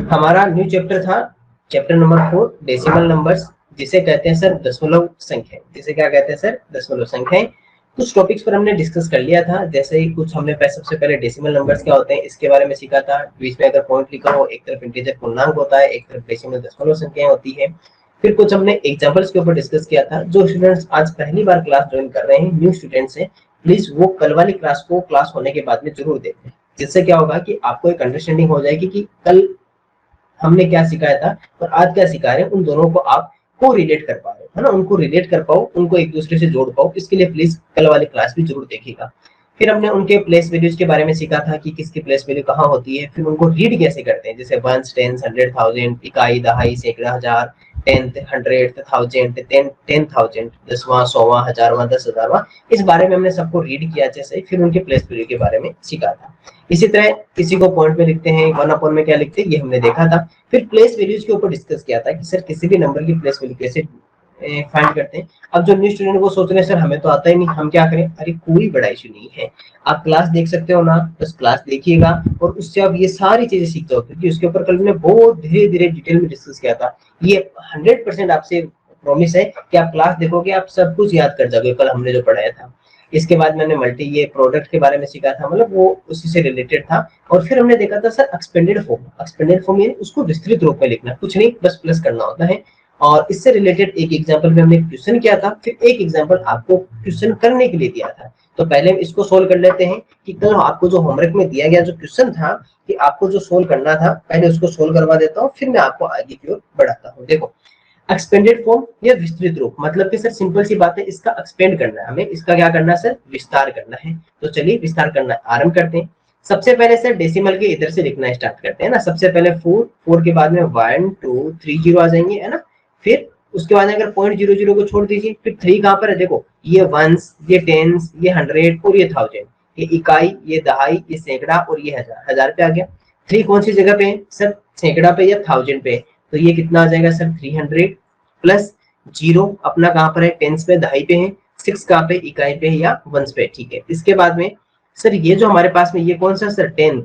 हमारा new chapter था, chapter number 4, decimal numbers, जिसे कहते हैं सर दशमलव संख्या। जिसे क्या कहते हैं सर? दशमलव संख्याएं। कुछ टॉपिक्स पर हमने डिस्कस कर लिया था, जैसे ही कुछ हमने सबसे पहले डेसिमल नंबर्स क्या होते हैं इसके बारे में सीखा था। बीच में अगर पॉइंट लिखा हो, एक तरफ इंटीजर पूर्णांक होता है, एक तरफ डेसिमल दशमलव संख्याएं होती है। फिर कुछ हमने एग्जाम्पल्स के ऊपर डिस्कस किया था। जो स्टूडेंट्स आज पहली बार क्लास ज्वाइन कर रहे हैं, न्यू स्टूडेंट्स हैं, प्लीज वो कल वाली क्लास को क्लास होने के बाद में जरूर देखें। जिससे क्या होगा कि आपको एक अंडरस्टैंडिंग हो जाएगी कि कल हमने क्या सिखाया था और आज क्या सिखा रहे हैं, उन दोनों को आप को रिलेट कर पा रहे हो, है ना, उनको रिलेट कर पाओ, उनको एक दूसरे से जोड़ पाओ। इसके लिए प्लीज कल वाली क्लास भी जरूर देखिएगा। फिर हमने उनके प्लेस वैल्यूज के बारे में सीखा था कि किसकी प्लेस वैल्यू कहाँ होती है, फिर उनको रीड कैसे करते हैं, जैसे वंस, टेंस, हंड्रेड, थाउजेंड, इकाई, दहाई, सैकड़ा, हजार, tenth, hundred, thousand, ten thousand, दसवां, सौवां, हजारवां, 10,000वां। इस बारे में हमने सबको रीड किया जैसे, फिर उनके प्लेस वैल्यू के बारे में सीखा था। इसी तरह किसी को पॉइंट में लिखते हैं, वन अपॉन में क्या लिखते हैं, ये हमने देखा था। फिर प्लेस वैल्यूज के ऊपर डिस्कस किया था कि सर किसी भी नंबर की प्लेस वैल्यू कैसे फाइंड करते हैं। अब जो न्यू स्टूडेंट वो सोच रहे हैं सर हमें तो आता ही नहीं, हम क्या करें? अरे कोई बड़ा इशू नहीं है, आप क्लास देख सकते हो ना, बस क्लास देखिएगा और उससे आप ये सारी चीजें सीखते हो, क्योंकि उसके ऊपर कल मैंने बहुत धीरे धीरे डिटेल में डिस्कस किया था। ये 100% आपसे प्रॉमिस है कि आप क्लास देखोगे आप सब कुछ याद कर जाओगे कल हमने जो पढ़ाया था। इसके बाद मैंने मल्टी ये प्रोडक्ट के बारे में सीखा था, मतलब वो उसी से रिलेटेड था। और फिर हमने देखा था sir expanded form. Expanded form यानी उसको विस्तृत रूप में लिखना, कुछ नहीं बस प्लस करना होता है। और इससे रिलेटेड एक एग्जांपल में हमने क्वेश्चन किया था, फिर एक एग्जांपल आपको क्वेश्चन करने के लिए दिया था। तो पहले हम इसको सोल्व कर लेते हैं कि कल आपको जो होमवर्क में दिया गया जो क्वेश्चन था कि आपको जो सोल्व करना था, पहले उसको सोल्व करवा देता हूँ, फिर मैं आपको आगे की ओर बढ़ाता हूँ। देखो, एक्सपेंडेड फॉर्म या विस्तृत रूप, मतलब कि सर सिंपल सी बात है, इसका एक्सपेंड करना है हमें, इसका क्या करना है सर? विस्तार करना है। तो चलिए विस्तार करना आरंभ करते हैं। सबसे पहले सर डेसिमल के इधर से लिखना स्टार्ट करते हैं ना। सबसे पहले 4 के बाद में 1 2 3 जीरो आ जाएंगे, है ना। फिर उसके बाद अगर 0.00 को छोड़ दीजिए, फिर 3 कहाँ पर है? देखो, ये वंस, ये टेंस, ये हंड्रेड और ये थाउजेंड, ये इकाई, ये दहाई, ये सैकड़ा और ये हजार। हजार पे आ गया। 3 कौन सी जगह पे है सर? सैकड़ा पे या थाउजेंड पे? तो ये कितना आ जाएगा सर? 300 प्लस जीरो अपना कहाँ पर है? टेंस पे, दहाई पे है। 6 कहाँ पे? इकाई पे या वंस पे, ठीक है। इसके बाद में सर ये जो हमारे पास में ये कौन सा सर? 10,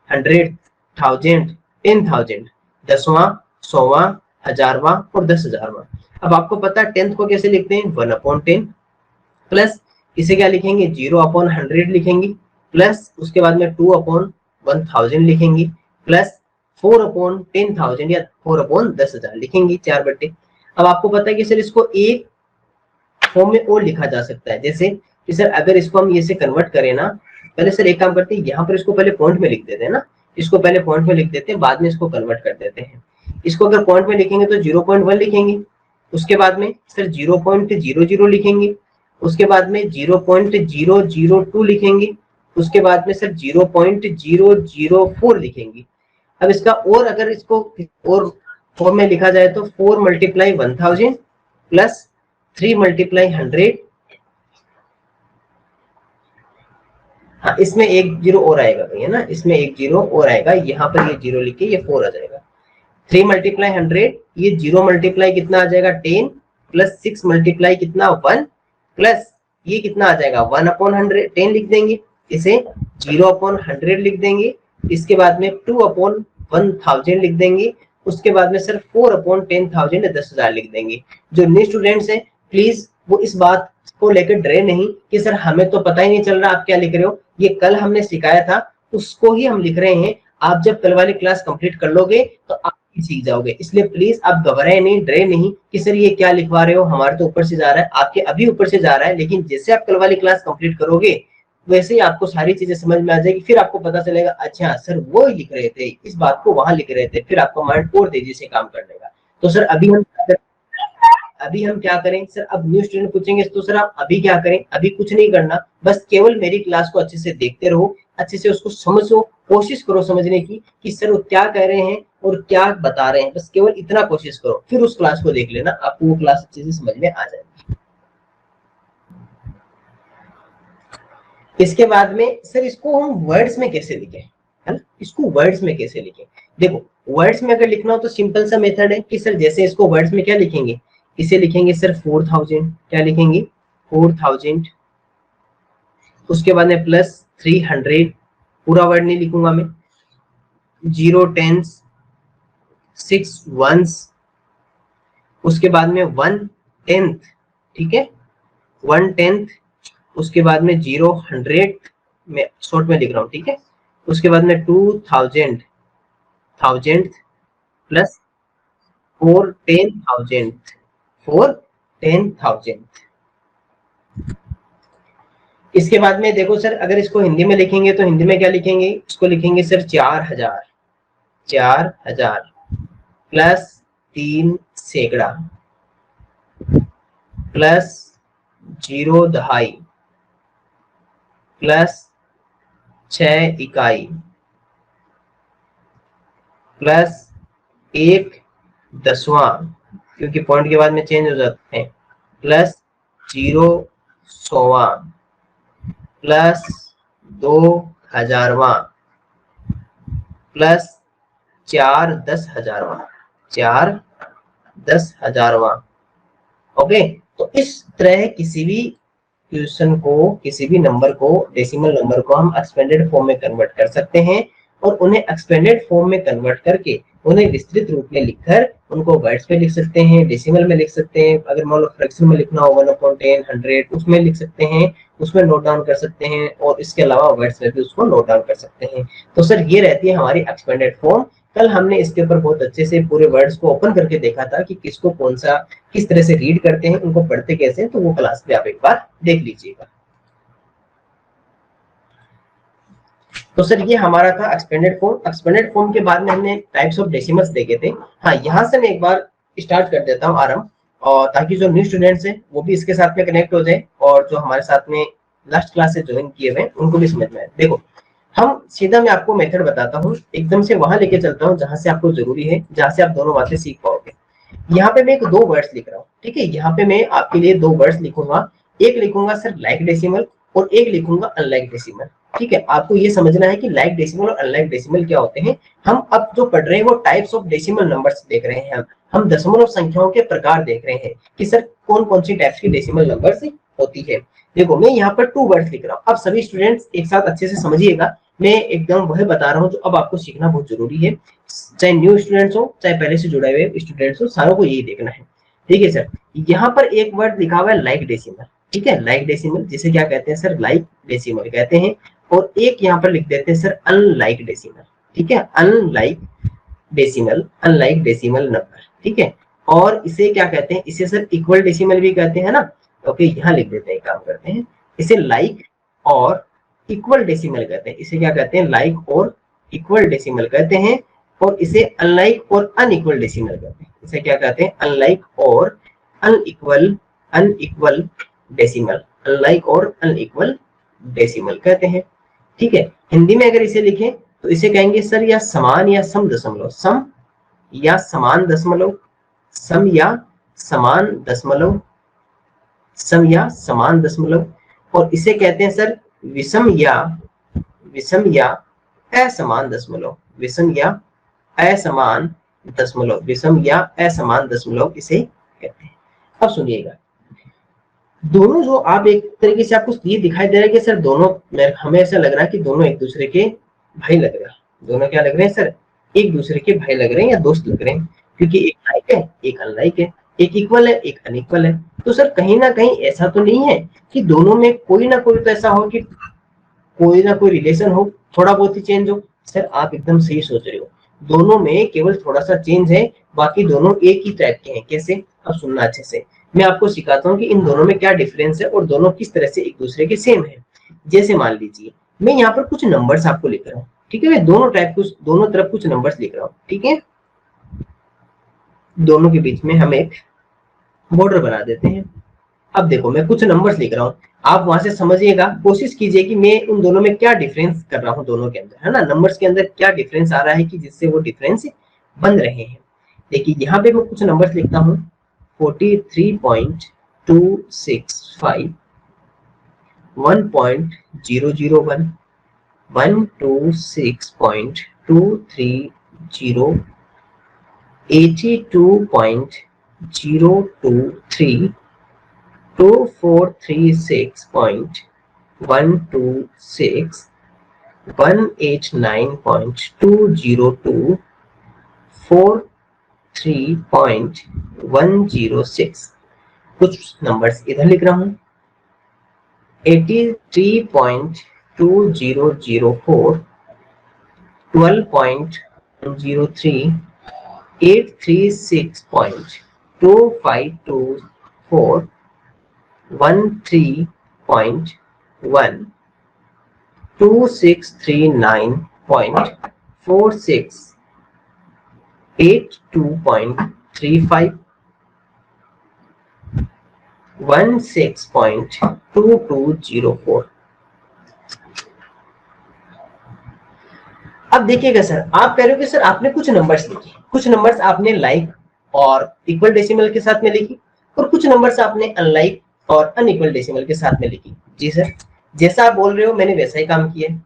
हंड्रेड, थाउजेंड, 10,000, दसवां, सौवां, हजारवां और 10,000वां। अब आपको पता है टेंथ को कैसे लिखते हैं? 1/10 प्लस इसे क्या लिखेंगे? 0/100 लिखेंगे, प्लस उसके बाद में 2/1000 लिखेंगे, प्लस 4/10,000 या 4/10,000 लिखेंगे, 4 बट्टे। अब आपको पता है कि सर इसको एक फॉर्म में और लिखा जा सकता है, जैसे कि सर अगर इसको हम ये से कन्वर्ट करें ना, पहले सर एक काम करते हैं, यहाँ पर इसको पहले पॉइंट में लिख देते हैं ना, इसको पहले पॉइंट में लिख देते हैं, बाद में इसको कन्वर्ट कर देते हैं। इसको अगर पॉइंट में लिखेंगे तो 0.1 लिखेंगे, उसके बाद में सर 0.00 लिखेंगे, उसके बाद में 0.002 लिखेंगे, उसके बाद में सर 0.004 लिखेंगे। अब इसका और अगर इसको और फॉर्म में लिखा जाए तो 4 × 1000 प्लस 3 × 100। हाँ, इसमें एक जीरो और आएगा भाई, है ना, इसमें एक जीरो और आएगा, यहाँ पर ये जीरो लिखे, ये 4 आ जाएगा। 3 × 100, ये 0 मल्टीप्लाई कितना आ जाएगा? 10 प्लस 6 मल्टीप्लाई कितना? 1 प्लस ये कितना आ जाएगा? 1/100, 10 लिख देंगे, इसे 0/100 लिख देंगे, इसके बाद में 2/1000 लिख देंगे, उसके बाद में सर 4/10,000 या 10,000 लिख देंगे। जो न्यू स्टूडेंट्स हैं प्लीज वो इस बात को लेकर डरे नहीं कि सर हमें तो पता ही नहीं चल रहा आप क्या लिख रहे हो, ये कल हमने सिखाया था उसको ही हम लिख रहे हैं। आप जब कल वाली क्लास कंप्लीट कर लोगे तो आप सीख जाओगे, इसलिए प्लीज आप घबराए नहीं, डरे नहीं कि सर ये क्या लिखवा रहे हो, हमारे तो ऊपर से जा रहा है, आपके अभी ऊपर से जा रहा है, लेकिन जैसे आप कल वाली क्लास कंप्लीट करोगे वैसे ही आपको सारी चीजें समझ में आ जाएगी। फिर आपको पता चलेगा अच्छा सर वो लिख रहे थे, इस बात को वहां लिख रहे थे, फिर आपका माइंड और तेजी से काम कर लेगा। तो सर अभी हम क्या करें सर? अब न्यू स्टूडेंट पूछेंगे तो सर आप अभी क्या करें? अभी कुछ नहीं करना, बस केवल मेरी क्लास को अच्छे से देखते रहो, अच्छे से उसको समझो, कोशिश करो समझने की कि सर वो क्या कह रहे हैं और क्या बता रहे हैं, बस केवल इतना कोशिश करो, फिर उस क्लास को देख लेना, आपको वो क्लास अच्छे से समझ में आ जाएगी। इसके बाद में सर इसको हम वर्ड्स में कैसे लिखें, है ना, इसको वर्ड्स में कैसे लिखें? देखो, वर्ड्स में अगर लिखना हो तो सिंपल सा मेथड है कि सर जैसे इसको वर्ड्स में क्या लिखेंगे, इसे लिखेंगे सर 4000, क्या लिखेंगे? 4000, उसके बाद में प्लस 300, पूरा वर्ड नहीं लिखूंगा मैं, 0 टेंस, 6 वंस, उसके बाद में 1/10, ठीक है, 1/10, उसके बाद में 0 100 में शॉर्ट में लिख रहा हूँ, ठीक है, उसके बाद में 2000 थाउजेंड प्लस 4/10,000 इसके बाद में देखो सर, अगर इसको हिंदी में लिखेंगे तो हिंदी में क्या लिखेंगे, इसको लिखेंगे सर 4000 प्लस 3 सैकड़ा प्लस 0.5 प्लस 6 इकाई प्लस 1/10, क्योंकि पॉइंट के बाद में चेंज हो जाते हैं, प्लस 0.100 प्लस 2,000 प्लस 4/10,000 ओके। तो इस तरह किसी भी क्वेश्चन को, किसी भी नंबर को, डेसिमल नंबर को हम एक्सपेंडेड फॉर्म में कन्वर्ट कर सकते हैं और उन्हें एक्सपेंडेड फॉर्म में कन्वर्ट करके उन्हें विस्तृत रूप में लिखकर उनको वर्ड्स में लिख सकते हैं, डेसिमल में लिख सकते हैं, अगर मान लो फ्रैक्शन में लिखना हो 1/10 100 उसमें लिख सकते हैं, उसमें नोट डाउन कर सकते हैं, और इसके अलावा वर्ड्स में भी उसको नोट डाउन कर सकते हैं। तो सर ये रहती है हमारी एक्सपेंडेड फॉर्म। कल हमने इसके ऊपर बहुत अच्छे से पूरे वर्ड्स को ओपन करके देखा था कि किसको कौन सा किस तरह से रीड करते हैं, उनको पढ़ते कैसे हैं, तो वो क्लास में आप एक बार देख लीजिएगा। तो सर ये हमारा था एक्सपेंडेड फॉर्म। एक्सपेंडेड फॉर्म के बाद में हमने टाइप्स ऑफ डेसिमल्स देखे थे। हाँ, यहाँ से मैं एक बार स्टार्ट कर देता हूँ आरंभ, और ताकि जो न्यू स्टूडेंट्स हैं वो भी इसके साथ में कनेक्ट हो जाए, और जो हमारे साथ में लास्ट क्लास से ज्वाइन किए हुए उनको भी समझ में आए। देखो, हम सीधा मैं आपको मेथड बताता हूँ, एकदम से वहां लेके चलता हूँ जहां से आपको जरूरी है, जहां से आप दोनों बातें सीख पाओगे। यहाँ पे मैं एक 2 वर्ड्स लिख रहा हूँ, ठीक है, यहाँ पे मैं आपके लिए 2 वर्ड्स लिखूंगा। एक लिखूंगा सर लाइक डेसिमल और एक लिखूंगा अनलाइक डेसिमल, ठीक है। आपको ये समझना है कि लाइक डेसिमल और अनलाइक डेसिमल क्या होते हैं। हम अब जो पढ़ रहे हैं वो टाइप्स ऑफ डेसिमल नंबर्स देख रहे हैं। हम दशमलव संख्याओं के प्रकार देख रहे हैं कि सर कौन कौन सी टाइप्स की डेसिमल नंबर्स होती है। देखो, मैं यहाँ पर 2 वर्ड्स लिख रहा हूँ। अब सभी स्टूडेंट्स एक साथ अच्छे से समझिएगा, मैं एकदम वह बता रहा हूँ जो अब आपको सीखना बहुत जरूरी है। चाहे न्यू स्टूडेंट्स हो, चाहे पहले से जुड़े हुए स्टूडेंट्स हो, सारों को यही देखना है। ठीक है सर, यहाँ पर एक वर्ड लिखा हुआ है लाइक डेसिमल, ठीक है, लाइक डेसिमल जिसे क्या कहते हैं सर, लाइक डेसिमल कहते हैं। और एक यहाँ पर लिख देते हैं सर अनलाइक डेसिमल, ठीक है, अनलाइक डेसिमल नंबर, ठीक है। और इसे क्या कहते हैं, इसे सर इक्वल डेसिमल भी कहते हैं ना। ओके, यहाँ लिख देते हैं, काम करते हैं, इसे लाइक और इक्वल डेसिमल कहते हैं। इसे क्या कहते हैं, लाइक और इक्वल डेसिमल कहते हैं। और इसे अनलाइक और अनइक्वल डेसिमल कहते हैं। इसे क्या कहते हैं, अनलाइक और अनइक्वल डेसिमल, अनलाइक और अनइक्वल डेसिमल कहते हैं, ठीक है। हिंदी में अगर इसे लिखें तो इसे कहेंगे सर या समान या सम दशमलव, सम या समान दशमलव, सम या समान दशमलव, सम या समान दशमलव। और इसे कहते हैं सर विषम या असमान दशमलव, विषम या असमान दशमलव, विषम या असमान दशमलव इसे कहते हैं। अब सुनिएगा, दोनों जो आप एक तरीके से आपको ये दिखाई दे रहा है कि सर दोनों, हमें ऐसा लग रहा है कि दोनों एक दूसरे के भाई लग रहे हैं। दोनों क्या लग रहे हैं सर, एक दूसरे के भाई लग रहे हैं या दोस्त लग रहे हैं, क्योंकि एक लाइक है एक अनलाइक है, एक इक्वल है एक अनइक्वल है। तो सर कहीं ना कहीं ऐसा तो नहीं है कि दोनों में कोई ना कोई तो ऐसा हो कि कोई ना कोई रिलेशन हो, थोड़ा बहुत ही चेंज हो। सर आप एकदम सही सोच रहे हो, दोनों में केवल थोड़ा सा चेंज है, बाकी दोनों एक ही टाइप के हैं। कैसे, अब सुनना अच्छे से, मैं आपको सिखाता हूँ कि इन दोनों में क्या डिफरेंस है और दोनों किस तरह से एक दूसरे के सेम है। जैसे मान लीजिए मैं यहाँ पर कुछ नंबर्स आपको लिख रहा हूँ, ठीक है, मैं दोनों तरफ कुछ नंबर्स लिख रहा हूँ, ठीक है। दोनों के बीच में हम एक बॉर्डर बना देते हैं। अब देखो, मैं कुछ नंबर्स लिख रहा हूँ, आप वहां से समझिएगा, कोशिश कीजिए कि मैं उन दोनों में क्या डिफरेंस कर रहा हूँ, दोनों के अंदर, है ना, नंबर्स के अंदर क्या डिफरेंस आ रहा है कि जिससे वो डिफरेंस बन रहे हैं। देखिए यहाँ पे मैं कुछ नंबर्स लिखता हूँ, 43.265, 1.001, 126.230, 82.023, 2436.126, 189.202, 83.106। कुछ नंबर्स इधर लिख रहा हूं, 83.2004, 12.03, 836.2524, 13.1, 2639.46, 82.35, 16.2204। अब देखिएगा सर, आप कह रहे हो कि सर आपने कुछ नंबर्स लिखे, कुछ नंबर्स आपने लाइक और इक्वल डेसिमल के साथ में लिखी, और कुछ नंबर्स आपने अनलाइक और अनइक्वल डेसिमल के साथ में लिखी। जी सर, जैसा आप बोल रहे हो मैंने वैसा ही काम किया है।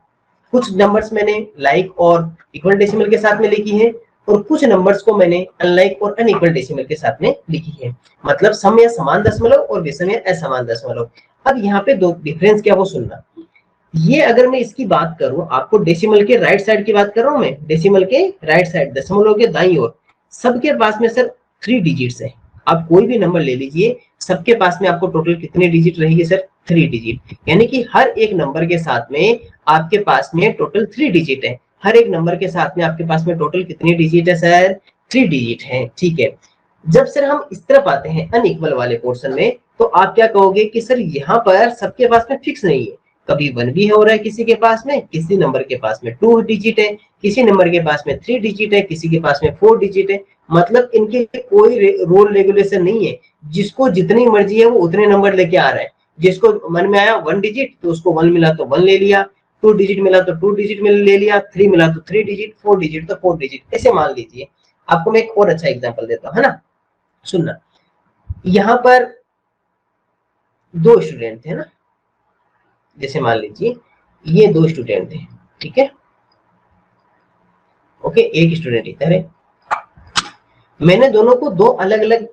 कुछ नंबर्स मैंने लाइक और इक्वल डेसिमल के साथ में लिखी है, और कुछ नंबर्स को मैंने अनलाइक और अनइक्वल डेसिमल के साथ में लिखी है, मतलब सम या समान दशमलव और विषम या असमान दशमलव। अब यहाँ पे दो डिफरेंस क्या वो सुनना। ये अगर मैं इसकी बात करूं, आपको डेसिमल के राइट साइड की बात कर रहा हूं मैं, डेसिमल के राइट साइड, दशमलव के दाईं ओर सबके पास में सर 3 डिजिट्स है। आप कोई भी नंबर ले लीजिए, सबके पास में आपको टोटल कितने डिजिट रहेंगे सर? 3 डिजिट। यानी कि हर एक नंबर के साथ में आपके पास में टोटल 3 डिजिट है। हर एक नंबर के साथ में आपके पास में टोटल कितने डिजिट है सर? 3 डिजिट है। ठीक है, जब सर हम इस तरफ आते हैं अनइक्वल वाले पोर्शन में, तो आप क्या कहोगे कि सर यहाँ पर सबके पास में फिक्स नहीं है, कभी 1 भी हो रहा है किसी के पास में, किसी नंबर के पास में 2 डिजिट है, किसी नंबर के पास में 3 डिजिट है, किसी के पास में 4 डिजिट है। मतलब इनके कोई रूल रेगुलेशन नहीं है, जिसको जितनी मर्जी है वो उतने नंबर लेके आ रहा है। जिसको मन में आया 1 डिजिट तो उसको 1 मिला तो 1 ले लिया, 2 डिजिट मिला तो 2 डिजिट में ले लिया, 3 मिला तो 3 डिजिट, 4 डिजिट तो 4 डिजिट, ऐसे मान लीजिए। आपको मैं एक और अच्छा एग्जाम्पल देता हूँ, है ना, सुनना। यहाँ पर 2 स्टूडेंट थे ना, जैसे मान लीजिए ये 2 स्टूडेंट थे, ठीक है, ओके, एक स्टूडेंट इधर है। मैंने दोनों को 2 अलग अलग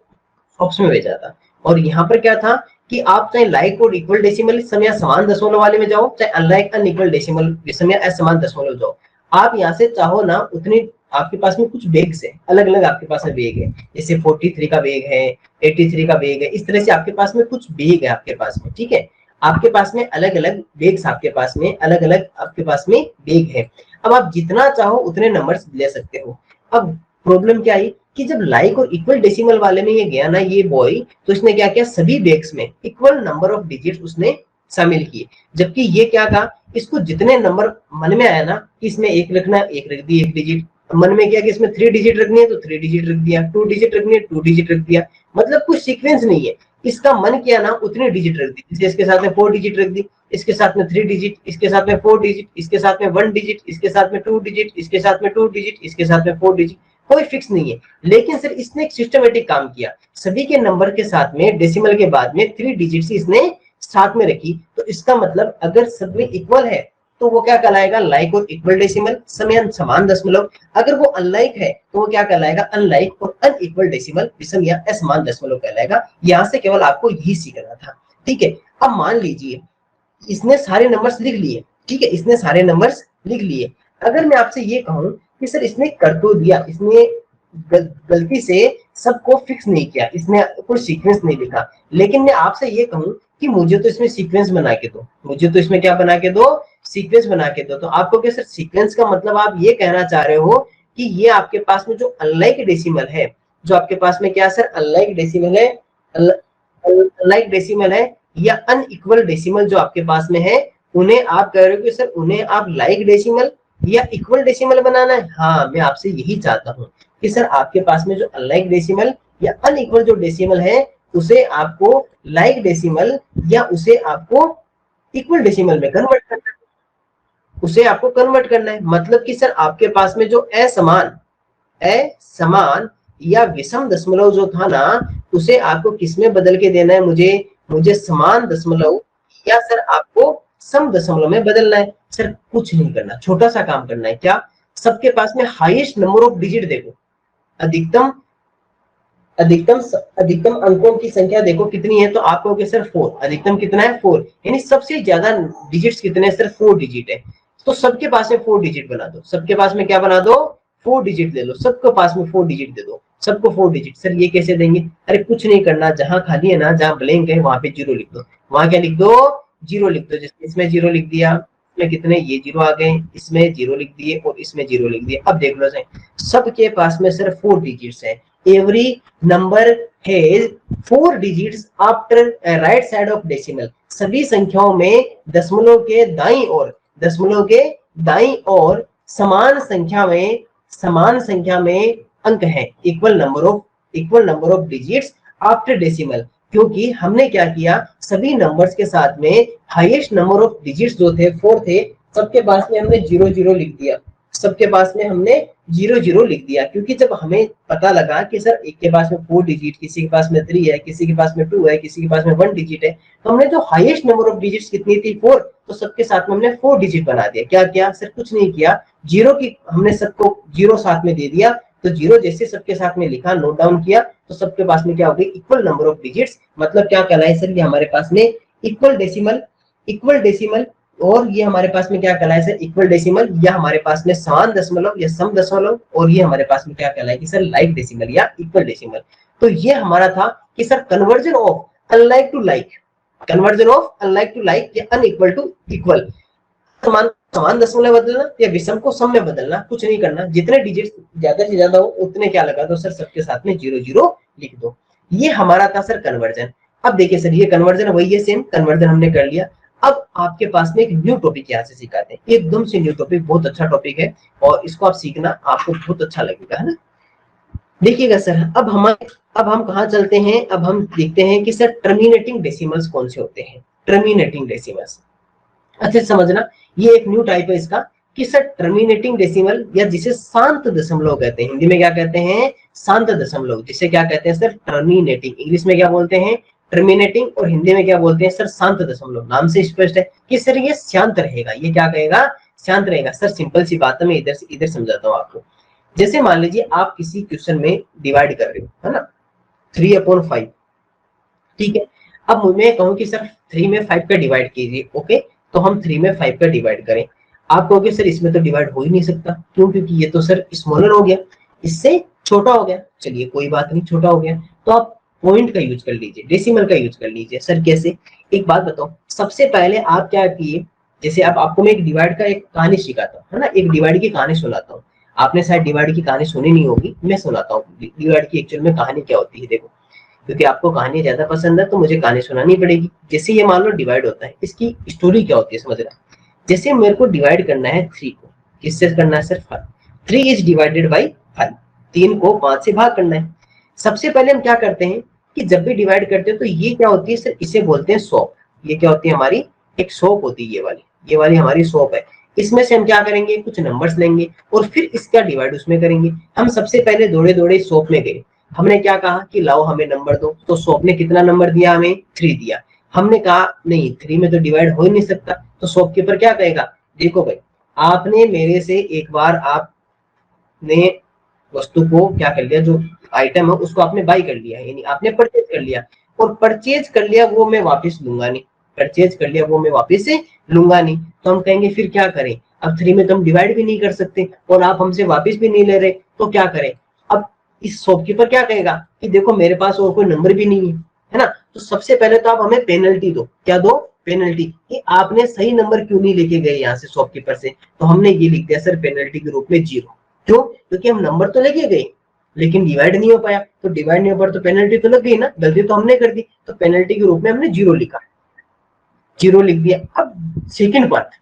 बॉक्स में भेजा था, और यहाँ पर क्या था कि आप चाहे लाइक और इक्वल डेसिमल सम या समान दशमलव वाले में जाओ, चाहे अनलाइक अनइक्वल डेसिमल विषम या असमान दशमलव जाओ, आप यहाँ से चाहो ना उतनी आपके पास में कुछ बेग्स है, अलग अलग आपके पास में बेग है, जैसे 43 का बेग है, 83 का बेग है, इस तरह से आपके पास में कुछ बेग है आपके पास में। ठीक है, आपके पास में अलग अलग बेग्स, आपके पास में अलग अलग आपके पास में बेग है। अब आप जितना चाहो उतने नंबर्स ले सकते हो। अब प्रॉब्लम क्या आई कि जब लाइक और इक्वल डेसिमल वाले में ये गया ना ये बॉय, तो इसने क्या किया, सभी बेग्स में इक्वल नंबर ऑफ डिजिट्स उसने शामिल किए। जबकि ये क्या था, इसको जितने नंबर मन में आया ना, इसमें 1 रखना, 1 रख दी 1 डिजिट, मन में किया कि इसमें 3 डिजिट रखनी है तो 3 डिजिट रख दिया, 2 डिजिट रखनी है 2 डिजिट रख दिया। मतलब कुछ सीक्वेंस नहीं है, इसका मन किया ना उतनी डिजिट रख दी। जैसे इसके साथ में 4 डिजिट रख दी, इसके साथ में 3 डिजिट, इसके साथ में 4 डिजिट, इसके साथ में 1 डिजिट, इसके साथ में 2 डिजिट, इसके साथ में 2 डिजिट, इसके साथ में 4 डिजिट, कोई फिक्स नहीं है। लेकिन सर इसने एक सिस्टमेटिक काम किया, सभी के नंबर के साथ में डेसिमल के बाद में 3 डिजिट इसने साथ में रखी। तो इसका मतलब अगर सब में इक्वल है तो वो क्या कहलाएगा, लाइक और इक्वल डेसिमल, समान दशमलव। अगर वो अनलाइक है तो वो क्या कहलाएगा, अनलाइक और अनइक्वल डेसिमल, विषम या असमान दशमलव कहलाएगा। यहां से केवल आपको यही सीखना था। ठीक है, अब मान लीजिए इसने सारे नंबर्स लिख लिए, ठीक है, इसने सारे नंबर्स लिख लिए। अगर मैं आपसे ये कहूं कि सर इसने कर तो दिया, इसने गलती से सबको फिक्स नहीं किया, इसने कोई सीक्वेंस नहीं लिखा, लेकिन मैं आपसे ये कहूं कि मुझे तो इसमें सीक्वेंस बना के दो, मुझे तो इसमें क्या बना के दो, सीक्वेंस बना के दो। तो आपको क्या सर सीक्वेंस का मतलब आप ये कहना चाह रहे हो कि ये आपके पास में जो अनलाइक डेसिमल है, जो आपके पास में क्या सर अनलाइक डेसिमल है, अनलाइक डेसिमल है या अनइक्वल डेसिमल जो आपके पास में है, उन्हें आप कह रहे हो कि सर उन्हें आप लाइक डेसिमल या इक्वल डेसिमल बनाना है। हाँ, मैं आपसे यही चाहता हूँ कि सर आपके पास में जो अनलाइक डेसिमल या अनइक्वल जो डेसिमल है उसे आपको लाइक डेसिमल या उसे आपको इक्वल डेसिमल में कन्वर्ट करना है, उसे आपको कन्वर्ट करना है। मतलब कि सर आपके पास में जो असमान या विषम दशमलव जो था ना, उसे आपको किसमें बदल के देना है, मुझे समान दशमलव या सर आपको सम दशमलव में बदलना है। सर कुछ नहीं करना, छोटा सा काम करना है। क्या, सबके पास में हाईएस्ट नंबर ऑफ डिजिट देखो, अधिकतम अंकों की संख्या देखो कितनी है, तो आप कहोगे सर 4, अधिकतम कितना है 4, यानी सबसे ज्यादा डिजिट्स कितने हैं सर 4 डिजिट है। तो सबके पास में 4 डिजिट बना दो, सबके पास में क्या बना दो, 4 डिजिट दे लो, सबके पास में 4 डिजिट दे दो। सबको 4 डिजिट। सर ये कैसे देंगे? अरे कुछ नहीं करना, जहां खाली है ना, जहां ब्लैंक है वहां पे जीरो लिख दो, वहां क्या लिख दो? जीरो लिख दो। जैसे इसमें जीरो लिख दिया, इसमें कितने ये जीरो आ गए, इसमें जीरो लिख दिए और इसमें जीरो लिख दिए। अब देख लो सर, सबके पास में सिर्फ 4 डिजिट्स है। Every number has 4 digits after right side of decimal. सभी संख्याओं में दशमलव के दाईं ओर, दशमलव के दाईं ओर समान संख्या में अंक है। Equal number of digits after decimal. क्योंकि हमने क्या किया, सभी नंबर्स के साथ में हाईएस्ट नंबर ऑफ डिजिट्स जो थे 4 थे, सबके पास में हमने 0 0 लिख दिया, सबके पास में हमने 0 0 लिख दिया। क्योंकि जब हमें पता लगा कि सर एक के पास में 4 डिजिट, किसी के पास में 3 है, किसी के पास में 2 है, किसी के पास में 1 डिजिट है, तो हमने जो हाईएस्ट नंबर ऑफ डिजिट्स कितनी थी 4, तो सबके साथ में हमने 4 डिजिट बना दिया। क्या किया सर? कुछ नहीं किया, जीरो की हमने सबको 0 साथ में दे दिया। तो 0 जैसे सबके साथ में लिखा, नोट डाउन किया, तो सबके पास में क्या हो गई? Equal number of digits. मतलब क्या कहलाए सर? ये हमारे पास में इक्वल डेसिमल। और ये हमारे पास में क्या कहलाए सर? इक्वल डेसिमल, या हमारे पास में समान दशमलव या सम दशमलव। और ये हमारे पास में क्या कहलाएगी सर? लाइक डेसिमल या इक्वल डेसिमल। तो ये हमारा था कि sir conversion of unlike to like, या अनइक्वल टू इक्वल। समान दशमलव बदलना या विषम को सम में बदलना, कुछ नहीं करना, जितने डिजिट ज्यादा से ज्यादा हो उतने क्या लगा दो सर? सबके साथ में 0 0 लिख दो। ये हमारा था सर कन्वर्जन। अब देखिए सर, ये कन्वर्जन वही है, सेम कन्वर्जन हमने कर लिया। अब आपके पास में एक न्यू टॉपिक यहाँ से सिखाते हैं, एकदम से न्यू टॉपिक, बहुत अच्छा टॉपिक है और इसको आप सीखना, आपको बहुत अच्छा लगेगा, है ना। देखिएगा सर, अब हम कहाँ चलते हैं? अब हम देखते हैं कि सर टर्मिनेटिंग डेसिमल्स कौन से होते हैं। टर्मिनेटिंग डेसिमल्स अच्छे समझना, ये एक न्यू टाइप है इसका कि सर टर्मिनेटिंग डेसिमल, या जिसे शांत दशमलव कहते हैं। हिंदी में क्या कहते हैं? शांत दशमलव। जिसे क्या कहते हैं सर? टर्मिनेटिंग। इंग्लिश में क्या बोलते हैं? टर्मिनेटिंग। और हिंदी में क्या बोलते हैं सर? शांत दशमलव। नाम से स्पष्ट है कि सर ये शांत रहेगा। ये क्या कहेगा? शांत रहेगा। सर सिंपल सी बात है, मैं इधर समझाता हूँ आपको। जैसे मान लीजिए आप किसी क्वेश्चन में डिवाइड कर रहे हो, है ना, 3/5, ठीक है। अब मैं कहूँ कि सर 3 में 5 का डिवाइड कीजिए, ओके, तो हम 3 में 5 का डिवाइड करें। आप कहोगे सर इसमें तो डिवाइड हो ही नहीं सकता, क्यों? क्योंकि ये तो सर स्मॉलर हो गया, इससे छोटा हो गया। चलिए कोई बात नहीं, छोटा हो गया तो आप पॉइंट का यूज कर लीजिए, डेसिमल का यूज कर लीजिए। सर कैसे? एक बात बताओ, सबसे पहले आप क्या किए, जैसे अब आपको मैं एक डिवाइड का एक कहानी सिखाता हूँ, है ना, एक डिवाइड की कहानी सुनाता हूँ। आपने शायद डिवाइड की कहानी सुनी नहीं होगी, मैं सुनाता हूँ डिवाइड की एक्चुअल में कहानी क्या होती है। देखो, क्योंकि आपको कहानी ज्यादा पसंद है तो मुझे कहानी सुनानी पड़ेगी। जैसे ये मान लो डिवाइड होता है, इसकी स्टोरी क्या होती है समझना। जैसे मेरे को डिवाइड करना है 3 को, किससे करना है सर? 5। 3 इज डिवाइडेड बाई 5, 3 को 5 से भाग करना है। सबसे पहले हम क्या करते हैं कि जब भी डिवाइड करते हैं तो ये क्या होती है सर? इसे बोलते हैं सॉप। ये क्या होती है? हमारी एक सॉप होती है, ये वाली हमारी सॉप है। इसमें से हम क्या करेंगे? कुछ नंबर्स लेंगे और फिर इसका डिवाइड उसमें करेंगे। हम सबसे पहले दौड़े दौड़े सॉप में गए, हमने क्या कहा कि लाओ हमें नंबर दो, तो शॉप ने कितना नंबर दिया? हमें 3 दिया। हमने कहा नहीं 3 में तो डिवाइड हो ही नहीं सकता, तो शॉपकीपर क्या कहेगा? देखो भाई, आपने मेरे से एक बार आपने वस्तु को क्या कर लिया, जो आइटम है उसको आपने बाई कर लिया, यानी आपने परचेज कर लिया, और परचेज कर लिया वो मैं वापस लूंगा नहीं, परचेज कर लिया वो मैं वापस से लूंगा नहीं। तो हम कहेंगे फिर क्या करें? अब 3 में तो हम डिवाइड भी नहीं कर सकते और आप हमसे वापस भी नहीं ले रहे, तो क्या करें? अब इस शॉपकीपर क्या कहेगा कि देखो मेरे पास और कोई नंबर भी नहीं है ना, तो सबसे पहले तो आप हमें पेनल्टी दो। क्या दो? पेनल्टी, कि आपने सही नंबर क्यों नहीं लेके गए यहाँ से शॉपकीपर से। तो हमने ये लिख दिया सर पेनल्टी के रूप में 0। क्यों? क्योंकि हम नंबर तो लेके गए लेकिन डिवाइड नहीं हो पाया, तो डिवाइड नहीं हो पाया तो पेनल्टी तो लग गई ना, गलती तो हमने कर दी, तो पेनल्टी के रूप में हमने 0 लिखा, 0 लिख दिया। अब सेकंड पार्ट,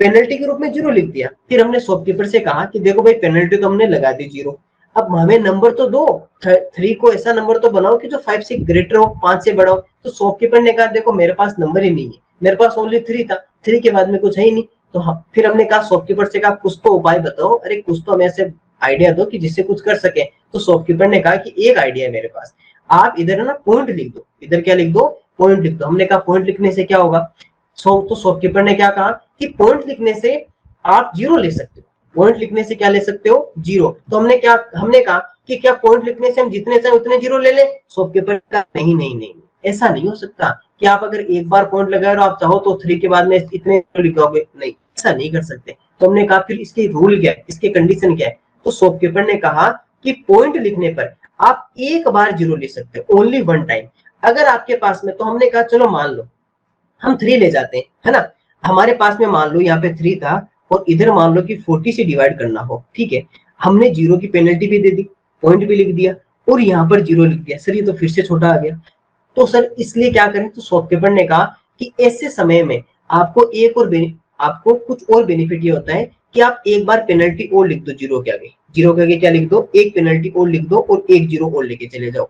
पेनल्टी के रूप में 0 लिख दिया, फिर हमने शॉपकीपर से कहा कि देखो भाई पेनल्टी तो हमने लगा दी 0, अब हमें नंबर तो दो, 3 को ऐसा नंबर तो बनाओ कि जो 5 से ग्रेटर हो, 5 से बड़ा हो। तो शॉपकीपर ने कहा देखो मेरे पास नंबर ही नहीं है, मेरे पास ओनली 3 था, 3 के बाद में कुछ है ही नहीं। तो फिर हमने कहा शॉपकीपर से कहा कुछ तो उपाय बताओ, अरे कुछ तो हमें ऐसे आइडिया दो कि जिससे कुछ कर सके। तो शॉपकीपर ने कहा कि एक आइडिया है मेरे पास, आप इधर है ना पॉइंट लिख दो, इधर क्या लिख दो? पॉइंट लिख दो। हमने कहा पॉइंट लिखने से क्या होगा? तो शॉपकीपर ने क्या कहा कि पॉइंट लिखने से आप 0 ले सकते हो, पॉइंट लिखने से क्या ले सकते हो? 0। तो हमने कहा कि क्या पॉइंट लिखने से हम जितने चाहे उतने 0 ले ले? शॉपकीपर का नहीं नहीं नहीं, ऐसा नहीं हो सकता कि आप अगर एक बार पॉइंट लगाए और आप चाहो तो 3 के बाद में इतने लिखोगे, नहीं, ऐसा नहीं कर सकते। तो हमने कहा फिर इसके रूल क्या है, इसके कंडीशन क्या है? तो शॉपकीपर ने कहा कि पॉइंट लिखने पर आप एक बार जीरो लिख सकते हो, ओनली वन टाइम। अगर आपके पास में, तो हमने कहा चलो मान लो हम 3 ले जाते हैं, है ना, हमारे पास में मान लो यहाँ पे 3 था और इधर मान लो कि 40 से डिवाइड करना हो, ठीक है, हमने जीरो की पेनल्टी भी दे दी, पॉइंट भी लिख दिया और यहाँ पर जीरो लिख दिया, सर ये तो फिर से छोटा आ गया। तो सर इसलिए क्या करें, तो शॉपकीपर ने कहा कि ऐसे समय में आपको आपको कुछ और बेनिफिट ये होता है कि आप एक बार पेनल्टी और लिख दो, जीरो के आगे क्या लिख दो, एक पेनल्टी और लिख दो और एक जीरो और लेके चले जाओ,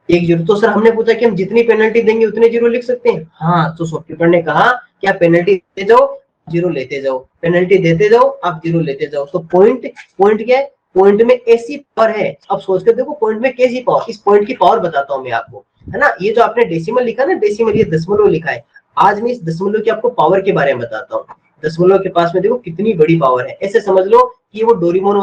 एक जीरो। तो सर हमने पूछा कि हम जितनी पेनल्टी देंगे उतने जीरो लिख सकते हैं, हाँ। तो शॉपकीपर ने कहा कि आप पेनल्टी देते जाओ, जीरो लेते जाओ, पेनल्टी देते जाओ, आप जीरो लेते जाओ। तो पॉइंट क्या है, पॉइंट में ऐसी पावर है, अब सोच कर देखो पॉइंट में कैसी पावर, इस पॉइंट की पावर बताता हूँ मैं आपको, है ना। ये जो आपने डेसिमल लिखा ना, डेसिमल ये दशमलव लिखा है, आज मैं इस दशमलव की आपको पावर के बारे में बताता हूँ। दशमलव के पास में देखो कितनी बड़ी पावर है, ऐसे समझ लो कि वो डोरेमोन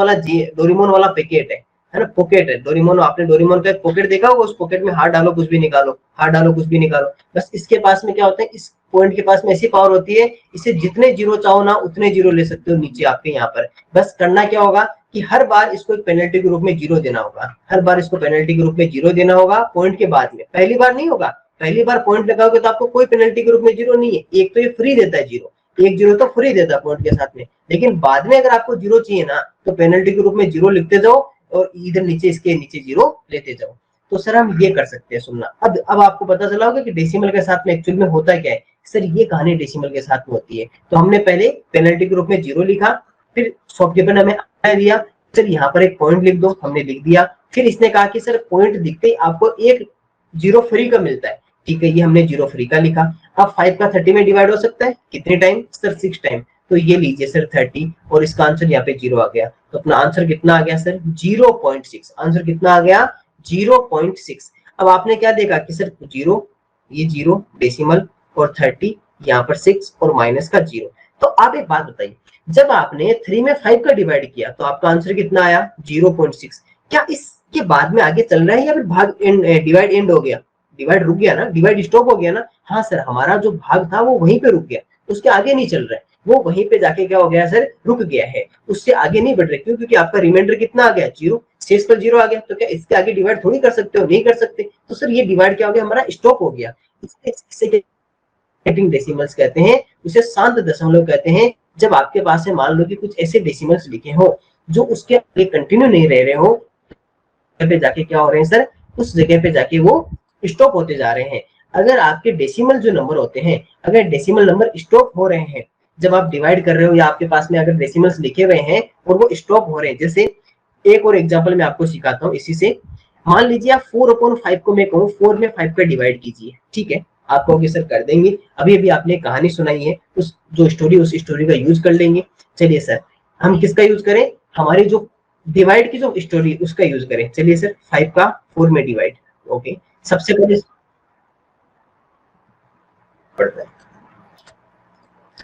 वाला पैकेट है ना, पॉकेट है डोरेमोन। आपने डोरेमोन का एक पॉकेट देखा होगा, उस पॉकेट में हाथ डालो कुछ भी निकालो, हाथ डालो कुछ भी निकालो। बस इसके पास में क्या होता है, इस पॉइंट के पास में ऐसी पावर होती है, इसे जितने जीरो चाहो ना उतने जीरो ले सकते हो नीचे आपके यहाँ पर। बस करना क्या होगा कि हर बार इसको एक पेनल्टी के रूप में जीरो देना होगा, हर बार इसको पेनल्टी के रूप में जीरो देना होगा पॉइंट के बाद में। पहली बार नहीं होगा, पहली बार पॉइंट लगाओगे तो आपको कोई पेनल्टी के रूप में जीरो नहीं है, एक तो ये फ्री देता है जीरो, एक जीरो तो फ्री देता है पॉइंट के साथ में। लेकिन बाद में अगर आपको जीरो चाहिए ना, तो पेनल्टी के रूप में जीरो लिखते जाओ और इधर नीचे इसके नीचे जीरो लेते जाओ। तो सर हम ये कर सकते हैं, सुनना अब आपको पता चला होगा कि डेसिमल के साथ में एक्चुअल में होता क्या है। सर ये कहानी डेसिमल के साथ में होती है। तो हमने पहले पेनल्टी के रूप में जीरो लिखा, फिर शॉपकीपर ने हमें दिया सर यहाँ पर एक पॉइंट लिख दो, हमने लिख दिया। फिर इसने कहा कि सर पॉइंट दिखते ही आपको एक जीरो फ्री का मिलता है, ठीक है, ये हमने जीरो फ्री का लिखा। अब 5 का 30 में डिवाइड हो सकता है कितने टाइम, सर 6 टाइम। तो ये लीजिए सर 30 और इसका आंसर यहाँ पे जीरो आ गया। तो अपना आंसर कितना आ गया सर 0.6, आंसर कितना आ गया 0.6। अब आपने क्या देखा कि सर जीरो, ये जीरो डेसिमल और 30 यहाँ पर 6 और माइनस का जीरो। तो आप एक बात बताइए, जब आपने 3 में 5 का डिवाइड किया तो आपका आंसर कितना आया 0.6। क्या इसके बाद में आगे चल रहा है या फिर भाग डिवाइड एंड हो गया, डिवाइड रुक गया ना, डिवाइड स्टॉप हो गया ना। हाँ सर हमारा जो भाग था वो वहीं पे रुक गया, उसके आगे नहीं चल रहा है, वो वहीं पे जाके क्या हो गया सर, रुक गया है, उससे आगे नहीं बढ़ रहे। क्यों, क्योंकि आपका रिमाइंडर कितना आ गया जीरो, शेष पर जीरो आ गया। तो क्या इसके आगे डिवाइड थोड़ी कर सकते हो, नहीं कर सकते। तो सर ये डिवाइड क्या हो गया, हमारा स्टॉप हो गया। इसे डेसिमल्स कहते हैं, उसे शांत दशमलव कहते हैं। जब आपके पास है मान लो कि कुछ ऐसे डेसिमल्स लिखे हो जो उसके आगे कंटिन्यू नहीं रह रहे हो, पे जाके क्या हो रहे हैं सर, उस जगह पे जाके वो स्टॉप होते जा रहे हैं। अगर आपके डेसिमल जो नंबर होते हैं, अगर डेसिमल नंबर स्टॉप हो रहे हैं जब आप डिवाइड कर रहे हो, या आपके पास में अगर डेसिमल्स लिखे हुए हैं और वो स्टॉप हो रहे हैं, जैसे एक और एग्जांपल मैं आपको सिखाता हूँ इसी से। मान लीजिए आप 4/5 को मैं कहूँ 4 में 5 का डिवाइड कीजिए, ठीक है, आप कहोगे सर कर देंगे, अभी अभी आपने कहानी सुनाई है, उस स्टोरी का यूज कर लेंगे। चलिए सर हम किसका यूज करें, हमारी जो डिवाइड की जो स्टोरी उसका यूज करें। चलिए सर 5 का 4 में डिवाइड, ओके। सबसे पहले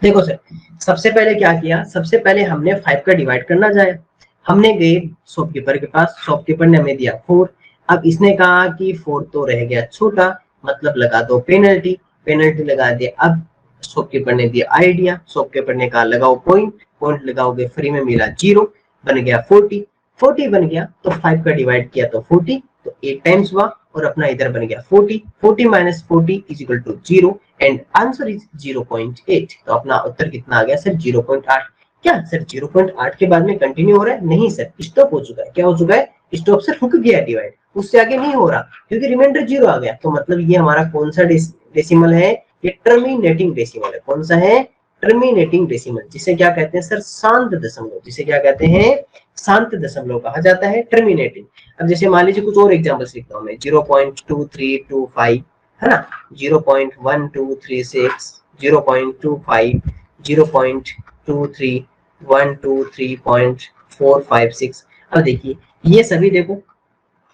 देखो सर, सबसे पहले क्या किया, सबसे पहले हमने 5 का डिवाइड करना जाए, हमने गए शॉपकीपर के पास, शॉपकीपर ने हमें दिया 4। अब इसने कहा कि 4 तो रह गया छोटा, मतलब लगा दो पेनल्टी, पेनल्टी लगा दिया। अब शॉपकीपर ने दिया आइडिया, शॉपकीपर ने कहा लगाओ पॉइंट, पॉइंट लगाओगे फ्री में मिला जीरो, बन गया 40, 40 बन गया। तो 5 का डिवाइड किया तो 40, तो 8 टाइम्स हुआ और अपना इधर बन गया 40, 40 minus 40 is equal to 0 and answer is 0.8। तो अपना उत्तर कितना आ गया सर 0.8। क्या सर 0.8 के बाद में कंटिन्यू हो रहा है, नहीं सर स्टॉप हो चुका है। क्या हो चुका है, स्टॉप से रुक गया डिवाइड, उससे आगे नहीं हो रहा क्योंकि रिमाइंडर जीरो आ गया। तो मतलब ये हमारा कौन सा डेसिमल है, ये टर्मिनेटिंग डेसिमल है। कौन सा है, टर्मिनेटिंग डेसिमल, जिसे क्या कहते हैं सर शांत दशमलव, जिसे क्या कहते हैं शांत दशमलव कहा जाता है, टर्मिनेटिंग। अब जैसे मान लीजिए कुछ और एग्जांपल्स लिखता हूं मैं, 0.2325 है ना, 0.1236, 0.25, 0.23123456। अब देखिए ये सभी देखो,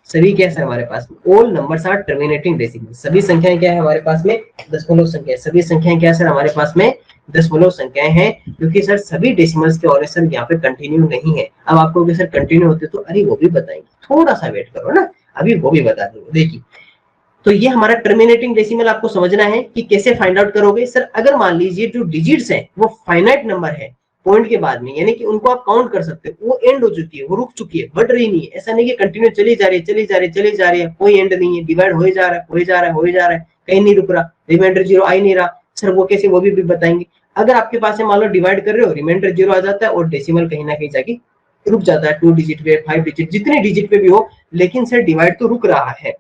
सभी क्या है हमारे पास में, all numbers are terminating decimal. सभी संख्याएं क्या है हमारे पास में, दशमलव संख्या। सभी संख्याएं क्या है सर हमारे पास में, दशमलव संख्याएं हैं, क्योंकि सर सभी डेसिमल्स के और सर यहाँ पे कंटिन्यू नहीं है। अब आपको सर कंटिन्यू होते तो अरे वो भी बताएंगे, थोड़ा सा वेट करो ना, अभी वो भी बता दूंगा। देखिए तो ये हमारा टर्मिनेटिंग डेसिमल आपको समझना है कि कैसे फाइंड आउट करोगे। सर अगर मान लीजिए जो डिजिट्स हैं वो फाइनाइट नंबर है, पॉइंट के बाद में, यानी कि उनको आप काउंट कर सकते हो, वो एंड हो चुकी है, वो रुक चुकी है, बढ़ रही नहीं है। ऐसा नहीं कि कंटिन्यू चली जा रही है, चली जा रही है, चली जा रही है, कोई एंड नहीं है, डिवाइड हो जा रहा है, हो जा रहा है, हो जा रहा है, कहीं नहीं रुक रहा, रिमाइंडर 0 आ ही नहीं रहा। सर वो कैसे, वो भी बताएंगे। अगर आपके पास मान लो डिवाइड कर रहे हो, रिमाइंडर 0 आ जाता है और डेसिमल कहीं ना कहीं जाके रुक जाता है, 2 डिजिट पे, 5 डिजिट, जितने डिजिट पे भी हो, लेकिन सर डिवाइड तो रुक रहा है,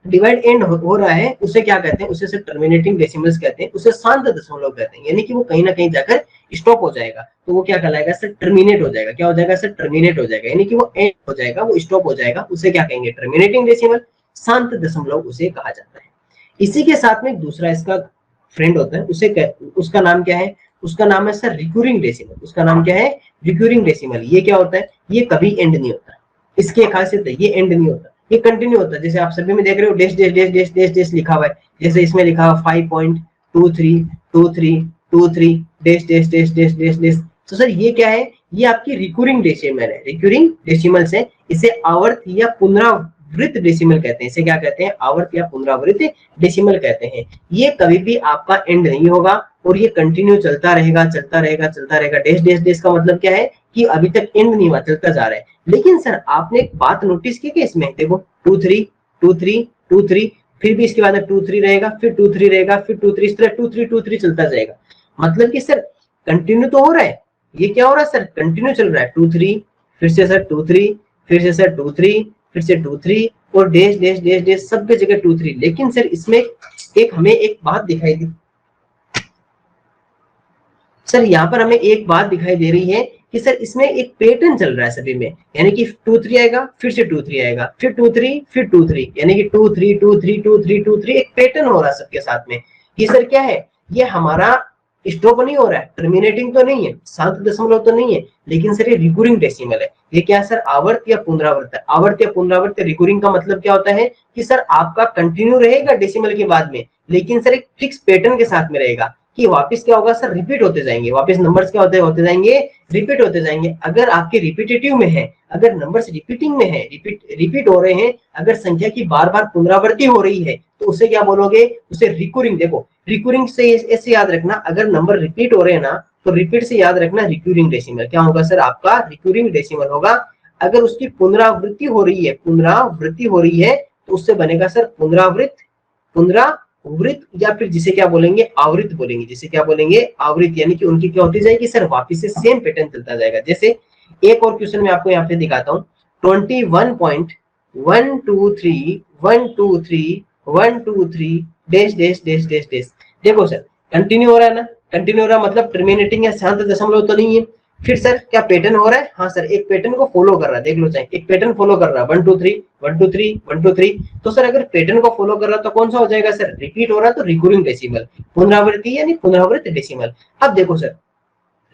डिवाइड एंड हो रहा है, उसे क्या कहते हैं, उसे सिर्फ टर्मिनेटिंग डेसिमल्स कहते हैं, उसे शांत दशमलव कहते हैं, यानी कि वो कहीं ना कहीं जाकर स्टॉप हो जाएगा, तो वो क्या कहलाएगा सर, टर्मिनेट हो जाएगा। क्या हो जाएगा सर, टर्मिनेट हो जाएगा, यानी कि वो एंड हो जाएगा, वो स्टॉप हो जाएगा, उसे क्या कहेंगे, टर्मिनेटिंग डेसिमल, शांत दशमलव उसे कहा जाता है। इसी के साथ में दूसरा इसका फ्रेंड होता है, उसका नाम क्या है, उसका नाम है सर रिकरिंग डेसिमल। उसका नाम क्या है, रिकरिंग डेसिमल। ये क्या होता है, ये कभी एंड नहीं होता, इसकी खासियत है, ये एंड नहीं होता, ये कंटिन्यू होता है। जैसे आप सभी में देख रहे हो dash dash dash dash dash dash लिखा हुआ है, जैसे इसमें लिखा हुआ 5.232323 dash dash dash dash dash dash. तो सर ये क्या है, ये आपकी रिकरिंग डेसिमल है, रिकरिंग डेसिमल से इसे आवर्त या पुनरावृत्त डेसिमल कहते हैं। इसे क्या कहते हैं, आवर्त या पुनरावृत्त डेसिमल कहते हैं। ये कभी भी आपका एंड नहीं होगा और ये कंटिन्यू चलता रहेगा, चलता रहेगा, चलता रहेगा। डैश डैश डैश का मतलब क्या है कि अभी तक एंड नहीं हुआ, चलता जा रहा है। लेकिन सर आपने एक बात नोटिस की कि इसमें देखो 2 3 2 3 2 3, फिर भी इसके बाद 2 3 रहेगा, फिर 2 3 रहेगा, फिर 2 3, इस तरह 2 3 2 3 चलता जाएगा। मतलब कि सर कंटिन्यू तो हो रहा है, ये क्या हो रहा है सर, कंटिन्यू चल रहा है। 2 3, फिर से सर 2 3, फिर से सर 2 3, फिर से 2 3 और डैश डैश डैश डैश सब जगह 2 3। लेकिन सर इसमें एक हमें एक बात दिखाई दी सर, यहाँ पर हमें एक बात दिखाई दे रही है कि सर इसमें एक पैटर्न चल रहा है सभी में, यानी कि 2 3 आएगा, फिर से 2 3 आएगा, फिर 2 3, फिर 2 3, यानी कि 2 3 2 3 2 3 2 3, एक पैटर्न हो रहा है सबके साथ में। ये सर क्या है, ये हमारा स्टॉप नहीं हो रहा है, टर्मिनेटिंग तो नहीं है, शांत दशमलव तो नहीं है, लेकिन सर ये रिकरिंग डेसिमल है। ये क्या है सर, आवर्त या पुनरावर्त है। आवर्त या पुनरावर्त रिकरिंग का मतलब क्या होता है कि सर आपका कंटिन्यू रहेगा डेसिमल के बाद में, लेकिन सर एक फिक्स पैटर्न के साथ में रहेगा कि वापस क्या होगा सर, रिपीट होते जाएंगे, वापस नंबर्स क्या होते जाएंगे, रिपीट होते जाएंगे। अगर आपके रिपीटेटिव में है, अगर नंबर्स रिपीटिंग में है, रिपीट हो रहे हैं, अगर संख्या की बार बार पुनरावृत्ति हो रही है, तो उसे क्या बोलोगे, उसे रिकरिंग। देखो रिकरिंग से ऐसे याद रखना, अगर नंबर रिपीट हो रहे हैं ना, तो रिपीट से याद रखना रिकरिंग डेसिमल। क्या होगा सर, आपका रिकरिंग डेसिमल होगा। अगर उसकी पुनरावृत्ति हो रही है, पुनरावृत्ति हो रही है, तो उससे बनेगा सर पुनरावृत्त, पुनरावृत्त, या फिर जिसे क्या बोलेंगे, आवृत्त बोलेंगे, जिसे क्या बोलेंगे, आवृत्त। यानी कि उनकी क्या होती जाएगी सर, वापिस से सेम पैटर्न चलता जाएगा। जैसे एक और क्वेश्चन में आपको यहाँ पे दिखाता हूँ, 21.123 dash dash dash dash dash. देखो सर कंटिन्यू हो रहा है ना, कंटिन्यू हो रहा है मतलब टर्मिनेटिंग या शांत दशमलव तो नहीं है। फिर सर क्या पैटर्न हो रहा है, हाँ सर एक पैटर्न को फॉलो कर रहा है, देख लो चाहे, एक पैटर्न फॉलो कर रहा है, 1 2 3 1 2 3 1 2 3। तो सर अगर पैटर्न को फॉलो कर रहा है तो कौन सा हो जाएगा सर, रिपीट हो रहा है तो रिकरिंग डेसिमल, पुनरावृत्ति यानी पुनरावृत्त डेसिमल। अब देखो सर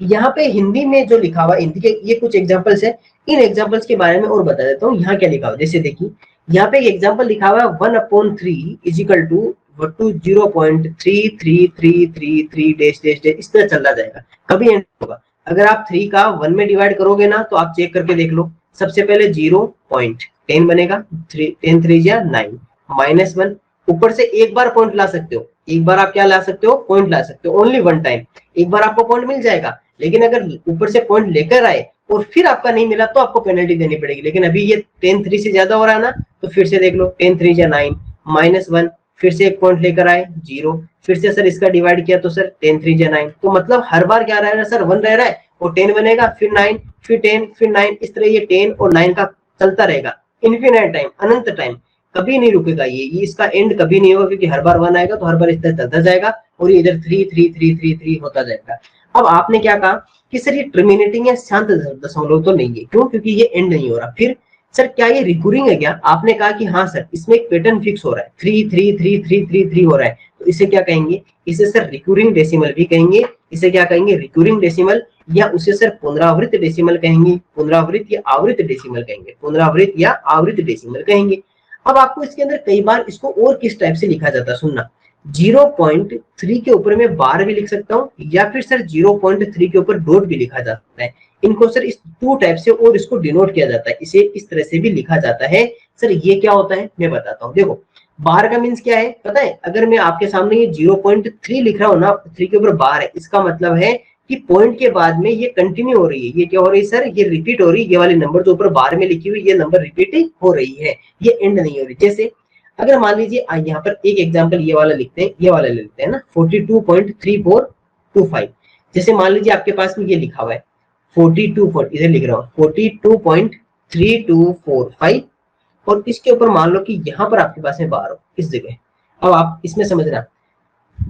यहाँ पे हिंदी में जो लिखा हुआ, हिंदी के ये कुछ एग्जांपल्स है, इन एग्जांपल्स के बारे में और बता देता हूँ। यहाँ क्या लिखा हुआ, जैसे देखिए यहाँ पे एग्जांपल लिखा हुआ है 1/3 is equal to 0.33333 dash dash dash, इस तरह चलता जाएगा, कभी एंड होगा। अगर आप 3 का 1 में डिवाइड करोगे ना, तो आप चेक करके देख लो, सबसे पहले 0.10 बनेगा, 10 3 या 9, -1, ऊपर से एक बार पॉइंट ला सकते हो, एक बार आप क्या ला सकते हो, पॉइंट ला सकते हो, ओनली 1 टाइम, एक बार आपको पॉइंट मिल जाएगा। लेकिन अगर ऊपर से पॉइंट लेकर आए और फिर आपका नहीं मिला तो आपको पेनल्टी देनी पड़ेगी। लेकिन अभी ये 10 3 से ज्यादा हो रहा है ना, तो फिर से देख लो, 10 3 या 9, -1, फिर से एक पॉइंट लेकर आए 0, फिर से सर इसका डिवाइड किया तो सर 10 3 या 9, तो मतलब हर बार क्या रह रहा है सर, 1 रह रहा है और 10 बनेगा, फिर 9, फिर 10, फिर 9, इस तरह ये 10 और 9 का चलता रहेगा इनफिनिट टाइम, अनंत टाइम, कभी नहीं रुकेगा। ये इसका एंड कभी नहीं होगा, क्योंकि हर बार 1 आएगा तो हर बार इस तरह चलता जाएगा और ये इधर 3 3 3 3 3 होता जाएगा। अब आपने क्या कहा कि सर ये टर्मिनेटिंग या शांत दशमलव तो नहीं है, क्यों, क्योंकि ये एंड नहीं हो रहा। फिर सर क्या ये रिकरिंग है क्या, आपने कहा कि हाँ सर इसमें एक पैटर्न फिक्स हो रहा है, 3 3 3 3 3 3 हो रहा है, तो इसे क्या कहेंगे, इसे सर रिकरिंग डेसिमल भी कहेंगे। इसे क्या कहेंगे, रिकरिंग डेसिमल, या उसे सर पुनरावृत्त डेसिमल कहेंगे, पुनरावृत्त या आवृत्त डेसिमल कहेंगे, पुनरावृत्त या आवृत्त डेसिमल कहेंगे। अब आपको इसके अंदर कई बार इसको और किस टाइप से लिखा जाता है, सुनना, 0.3 के ऊपर मैं बार भी लिख सकता हूँ, या फिर सर 0.3 के ऊपर डॉट भी लिखा जा सकता है। इनको सर इस 2 टाइप से और इसको डिनोट किया जाता है, इसे इस तरह से भी लिखा जाता है। सर ये क्या होता है मैं बताता हूँ। देखो बार का मीन्स क्या है पता है, अगर मैं आपके सामने ये 0.3 लिख रहा हूँ ना, 3 के ऊपर बार है, इसका मतलब है कि पॉइंट के बाद में ये कंटिन्यू हो रही है। ये क्या हो रही है सर, ये रिपीट हो रही है। ये वाले नंबर जो ऊपर बार में लिखी हुई ये नंबर रिपीट हो रही है, ये एंड नहीं हो रही। जैसे अगर मान लीजिए यहाँ पर एक एग्जांपल ये वाला लिखते हैं, ये वाला ले लेते हैं ना 42.3425। जैसे मान लीजिए आपके पास में ये लिखा हुआ है 42, इधर लिख रहा हूँ 42.3245 और इसके ऊपर मान लो कि यहाँ पर आपके पास में बार हो इस जगह। अब आप इसमें समझना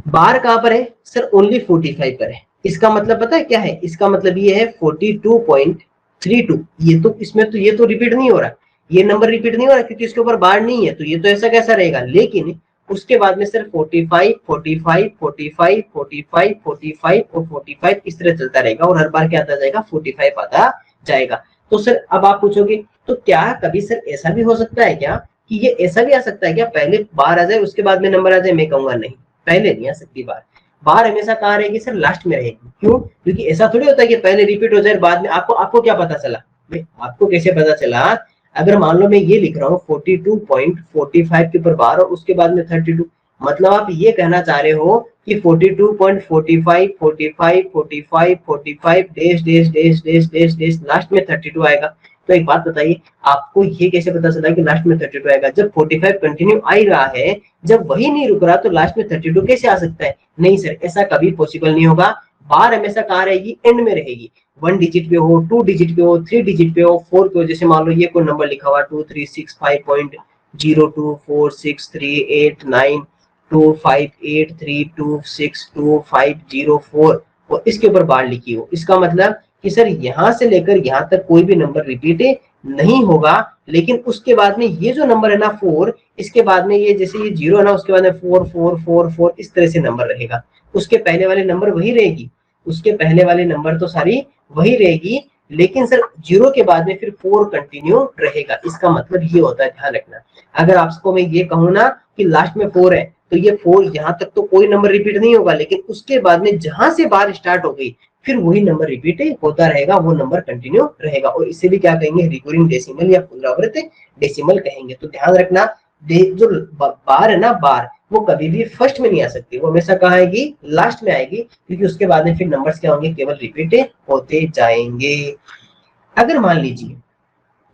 बार कहां पर है सर, ओनली 45 पर है। इसका मतलब पता है क्या है, इसका मतलब ये है 42.32। ये तो इसमें तो ये तो रिपीट नहीं हो रहा, ये नंबर रिपीट नहीं हो रहा क्योंकि इसके ऊपर बार नहीं है, तो ये तो ऐसा कैसा रहेगा। लेकिन उसके बाद में सर 45, 45, 45, 45, 45 और 45 इस तरह चलता रहेगा और हर बार क्या आता जाएगा 45 आता जाएगा। तो सर अब आप पूछोगे तो क्या कभी सर ऐसा भी हो सकता है क्या कि ये ऐसा भी आ सकता है क्या पहले बार आ जाए उसके बाद में नंबर आ जाए। मैं कहूंगा नहीं, पहले नहीं आ सकती बार। बार हमेशा कहाँ रहेगी सर, लास्ट में रहेगी। क्यों, क्योंकि ऐसा थोड़ी होता है कि पहले रिपीट हो जाए बाद में। आपको क्या पता चला, आपको कैसे पता चला। अगर मान लो मैं ये लिख रहा हूँ 42.45 के ऊपर बार और उसके बाद में 32, मतलब आप ये कहना चाह रहे हो कि 42.45 45 45 45 dash dash dash dash dash dash last में 32 आएगा। तो एक बात बताइए, आपको ये कैसे पता चला कि लास्ट में 32 आएगा, जब 45 कंटिन्यू आ ही रहा है, जब वही नहीं रुक रहा तो लास्ट में 32 कैसे आ सकता है। नहीं सर, ऐसा कभी पॉसिबल नहीं होगा। बार हमेशा कहाँ रहेगी, एंड में रहेगी। 1 डिजिट पे हो, 2 डिजिट पे हो, 3 डिजिट पे हो, 4 पे हो। जैसे मान लो ये कोई नंबर लिखा हुआ 2365.0246389258326250 और इसके ऊपर बार लिखी हो। इसका मतलब कि सर यहाँ से लेकर यहाँ तक कोई भी नंबर रिपीट नहीं होगा, लेकिन उसके बाद में ये जो नंबर है ना 4, इसके बाद में ये जैसे ये 0 है ना, उसके बाद में 4 4 4 4 इस तरह से नंबर रहेगा। उसके पहले वाले नंबर वही रहेगी, उसके पहले वाले नंबर तो सारी वही रहेगी, लेकिन सर 0 के बाद में फिर 4 कंटिन्यू रहेगा। इसका मतलब ये होता है, ध्यान रखना। अगर आपको मैं ये कहूँ ना कि लास्ट में 4 है तो ये 4 यहाँ तक तो कोई नंबर रिपीट नहीं होगा, लेकिन उसके बाद में जहां से बार स्टार्ट हो गई फिर वही नंबर रिपीट होता रहेगा, वो नंबर कंटिन्यू रहेगा। और इसे भी क्या कहेंगे, रिकरिंग डेसिमल या पुनरावृत डेसिमल कहेंगे। तो ध्यान रखना, जो बार है ना, बार वो कभी भी फर्स्ट में नहीं आ सकती, वो हमेशा कहाँ आएगी, लास्ट में आएगी, क्योंकि उसके बाद में फिर नंबर्स क्या होंगे, केवल रिपीट होते जाएंगे। अगर मान लीजिए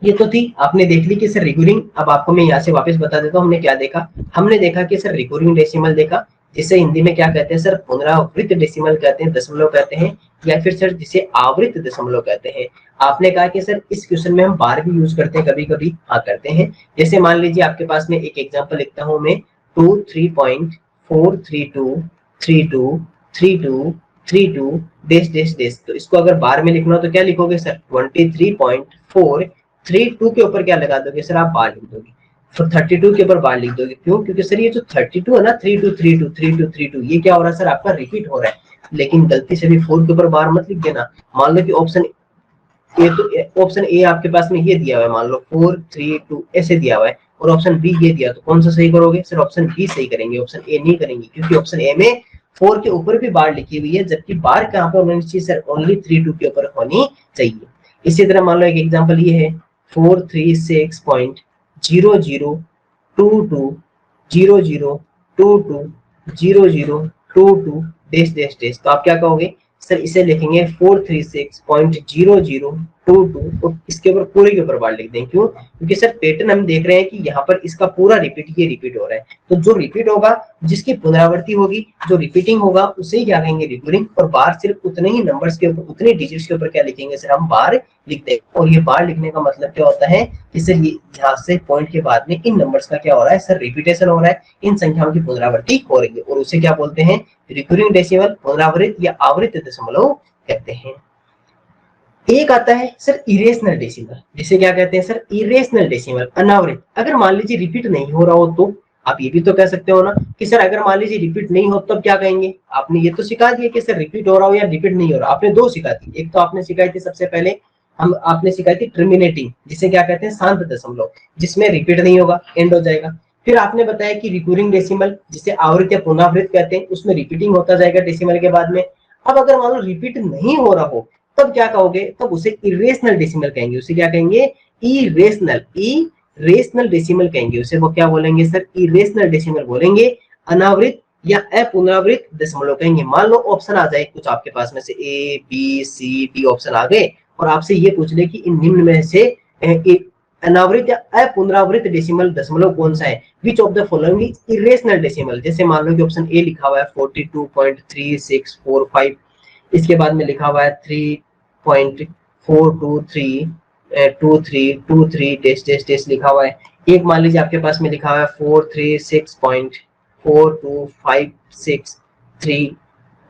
ये तो थी, आपने देख ली कि सर रिकरिंग। अब आपको मैं यहाँ से वापस बता देता हूँ हमने क्या देखा। हमने देखा कि सर रिकरिंग डेसिमल देखा, जिसे हिंदी में क्या कहते हैं सर, पुनरावृत्त डेसिमल कहते हैं, दशमलव कहते हैं, या फिर सर जिसे आवृत्त दशमलव कहते हैं। आपने कहा कि सर इस क्वेश्चन में हम बार भी यूज करते हैं, कभी कभी हाँ करते हैं। जैसे मान लीजिए आपके पास में एक एग्जांपल लिखता हूं मैं 23.432323232 डैश डैश डैश। तो इसको अगर बार में लिखना हो तो क्या लिखोगे सर, 23.432 के ऊपर क्या लगा दोगे सर, आप बार लिख दोगे। फिर 32 के ऊपर बार लिख दोगे। क्यों, क्योंकि सर ये जो 32 है ना, 3232 ये क्या हो रहा है सर, आपका रिपीट हो रहा है। लेकिन गलती से भी 4 के ऊपर बार मत लिख देना। मान लो कि ऑप्शन ए, तो ऑप्शन ए आपके पास में ये दिया हुआ है, मान लो 432 ऐसे दिया हुआ है, और ऑप्शन बी ये दिया, तो कौन सा सही करोगे सर, ऑप्शन बी सही करेंगे, ऑप्शन ए नहीं करेंगे, क्योंकि ऑप्शन ए में 4 के ऊपर भी बार लिखी हुई है, जबकि बार कहाँ पर होनी चाहिए सर, ओनली 32 के ऊपर होनी चाहिए। इसी तरह मान लो एक एग्जाम्पल ये है 436.002200220022 डैश डैश डैश। तो आप क्या कहोगे सर, इसे लिखेंगे 436.0022 और इसके ऊपर पूरे के ऊपर बार लिख दें। क्यों, क्योंकि सर पैटर्न हम देख रहे हैं कि यहाँ पर इसका पूरा रिपीट ये रिपीट हो रहा है। तो जो रिपीट होगा, जिसकी पुनरावृत्ति होगी, जो रिपीटिंग होगा, उसे क्या कहेंगे, रिकरिंग। और बार सिर्फ उतने ही नंबर्स के ऊपर, उतने डिजिट्स के ऊपर क्या लिखेंगे सर, हम बार लिखते हैं। और ये बार लिखने का मतलब क्या होता है कि सर ये यहाँ से पॉइंट के बाद में इन नंबर्स का क्या हो रहा है सर, रिपीटेशन हो रहा है, इन संख्याओं की पुनरावृत्ति हो रही है, और उसे क्या बोलते हैं, रिकरिंग डेसिमल, पुनरावृत्त या आवृत्त दशमलव कहते हैं। एक आता है सर इरेशनल डेसिमल, जिसे क्या कहते हैं सर, इरेशनल डेसिमल, अनावृत। अगर मान लीजिए रिपीट नहीं हो रहा हो तो आप ये भी तो कह सकते हो ना कि सर अगर मान लीजिए रिपीट नहीं हो तब क्या कहेंगे। आपने ये तो सिखा दिया कि सर रिपीट हो रहा हो या रिपीट नहीं हो रहा, आपने दो सिखा दी। एक तो आपने सिखाई थी सबसे पहले, आपने सिखाई थी टर्मिनेटिंग, जिसे क्या कहते हैं, शांत दशमलव, जिसमें रिपीट नहीं होगा, एंड हो जाएगा। फिर आपने बताया कि रिकरिंग डेसिमल, जिसे आवृत या पुनरावृत कहते हैं, उसमें रिपीटिंग होता जाएगा डेसिमल के बाद में। अब अगर मान लो रिपीट नहीं हो रहा हो तब क्या कहोगे, तब उसे इरेशनल डेसिमल कहेंगे। उसे क्या कहेंगे, इरेशनल डेसिमल कहेंगे उसे। वो क्या बोलेंगे सर, इरेशनल डेसिमल बोलेंगे, अनावृत या अपुनरावृत दशमलव कहेंगे। मान लो ऑप्शन आ जाए कुछ आपके पास में से A B C D option आ गए और आपसे ये पूछ ले कि इन निम्न में से अनावृत या अपुनरावृत डेसिमल दशमलव कौन सा है, which of the following is irrational decimal. जैसे मान लो कि ऑप्शन ए लिखा हुआ है 42.3645, इसके बाद में लिखा हुआ है 3.4232323 डेश डेश डेश लिखा हुआ है। एक मान लीजिए आपके पास में लिखा हुआ है 436.42563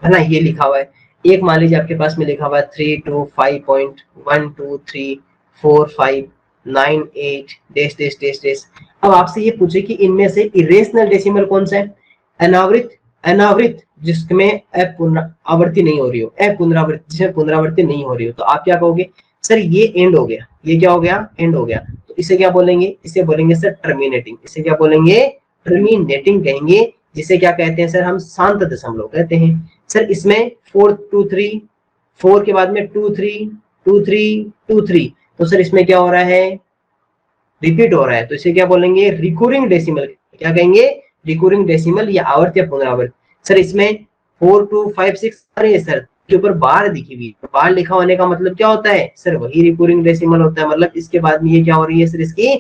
है ना, ये लिखा हुआ है। एक मान लीजिए आपके पास में लिखा हुआ है 325.1234598 डेश डेश डेश डेश। अब आपसे ये पूछे कि इनमें से इरेशनल डेसिमल कौन सा है। अनावृत, अनावृत जिसमें अपुनरावृत्ति नहीं हो रही हो, अपुनरावृत्ति जिसमें पुनरावृत्ति नहीं हो रही हो, तो आप क्या कहोगे सर ये एंड हो गया, ये क्या हो गया एंड हो गया, तो इसे क्या बोलेंगे, इसे बोलेंगे सर टर्मिनेटिंग। इसे क्या बोलेंगे टर्मिनेटिंग कहेंगे, जिसे क्या कहते हैं सर हम शांत दशमलव कहते हैं। सर इसमें 423 4 के बाद में 23 23 23, तो सर इसमें क्या हो रहा है रिपीट हो रहा है, तो इसे क्या बोलेंगे रिकूरिंग डेसिमल। क्या कहेंगे रिकूरिंग डेसिमल या आवर्त या पुनरावृत। सर इसमें 4256 अरे सर के ऊपर बार दिखी हुई, बार लिखा होने का मतलब क्या होता है सर वही रिकूरिंग डेसिमल होता है, मतलब इसके बाद में ये क्या हो रही है सर इसकी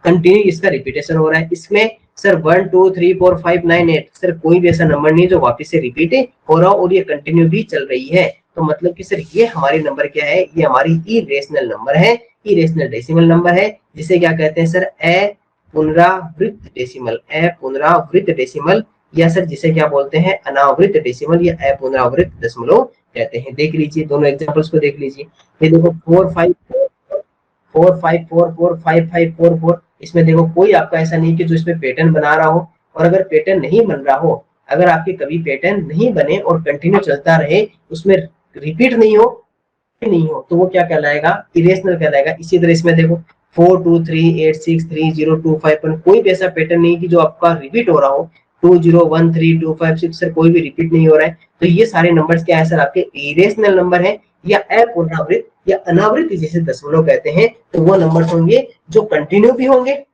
कंटिन्यू इसका रिपीटेशन हो रहा है। इसमें सर 1 2 3 4 5 9 8 सर कोई भी ऐसा नंबर नहीं जो वापस से रिपीट हो रहा और ये कंटिन्यू भी चल रही है, तो मतलब कि सर ये हमारी नंबर क्या है, ये हमारी इरेशनल नंबर है, इरेशनल डेसिमल नंबर है, जिसे क्या कहते हैं सर अपुनरावृत डेसिमल, अपुनरावृत डेसिमल, या सर जिसे क्या बोलते हैं अनावृत डेसिमल या अपुनरावृत दशमलव कहते हैं। देख लीजिए दोनों एग्जांपल्स को देख लीजिए, ये देखो 4544554, इसमें देखो कोई आपका ऐसा नहीं कि जो इसमें पैटर्न बना रहा हो, और अगर पैटर्न नहीं बन रहा हो, अगर आपके कभी पैटर्न नहीं बने और कंटिन्यू चलता रहे, उसमें रिपीट नहीं हो तो वो क्या कहलाएगा इरेशनल कहलाएगा। इसी तरह इसमें देखो 4238630251 पर कोई भी ऐसा पैटर्न नहीं कि जो आपका रिपीट हो रहा हो, 2013256 सर कोई भी रिपीट नहीं हो रहा है, तो ये सारे नंबर्स क्या है सर आपके इरेशनल नंबर है या अपुनरावृत या अनावृत जिसे दशमलव कहते हैं। तो वो नंबर्स होंगे जो कंटिन्यू भी होंगे,